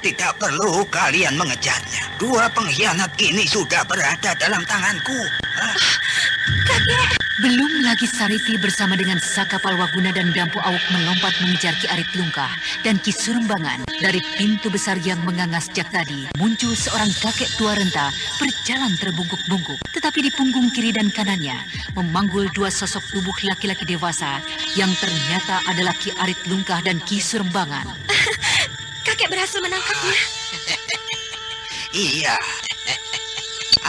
Tidak perlu kalian mengejarnya. Dua pengkhianat ini sudah berada dalam tanganku. Kakek. Belum lagi Sariti bersama dengan Saka Palwaguna dan Dampu Awuk melompat mengejar Ki Arit Lungkah dan Ki Surembangan. Dari pintu besar yang mengangas sejak tadi, muncul seorang kakek tua renta berjalan terbungkuk-bungkuk. Tetapi di punggung kiri dan kanannya memanggul dua sosok tubuh laki-laki dewasa yang ternyata adalah Ki Arit Lungkah dan Ki Surembangan. Kakek berhasil menangkapnya. Iya,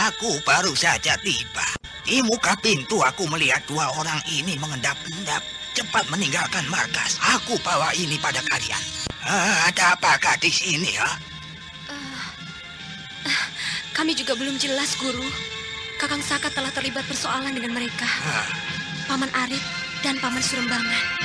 aku baru saja tiba. Di muka pintu aku melihat dua orang ini mengendap-endap. Cepat meninggalkan markas. Aku bawa ini pada kalian. Ada apakah di sini, ya? Kami juga belum jelas, Guru. Kakang Saka telah terlibat persoalan dengan mereka. Paman Arit dan Paman Surembangan.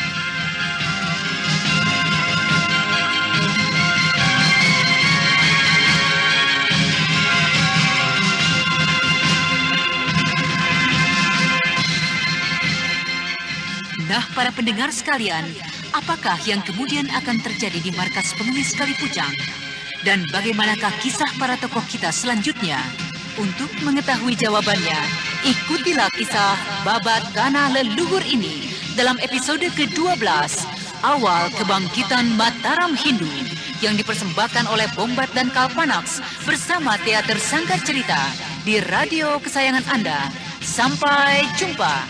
Nah, para pendengar sekalian, apakah yang kemudian akan terjadi di markas pengemis Kalipucang? Dan bagaimanakah kisah para tokoh kita selanjutnya? Untuk mengetahui jawabannya, ikutilah kisah Babat Tanah Leluhur ini dalam episode ke-12, Awal Kebangkitan Mataram Hindu, yang dipersembahkan oleh Bombat dan Kalpanax bersama Teater Sanggar Cerita di radio kesayangan Anda. Sampai jumpa.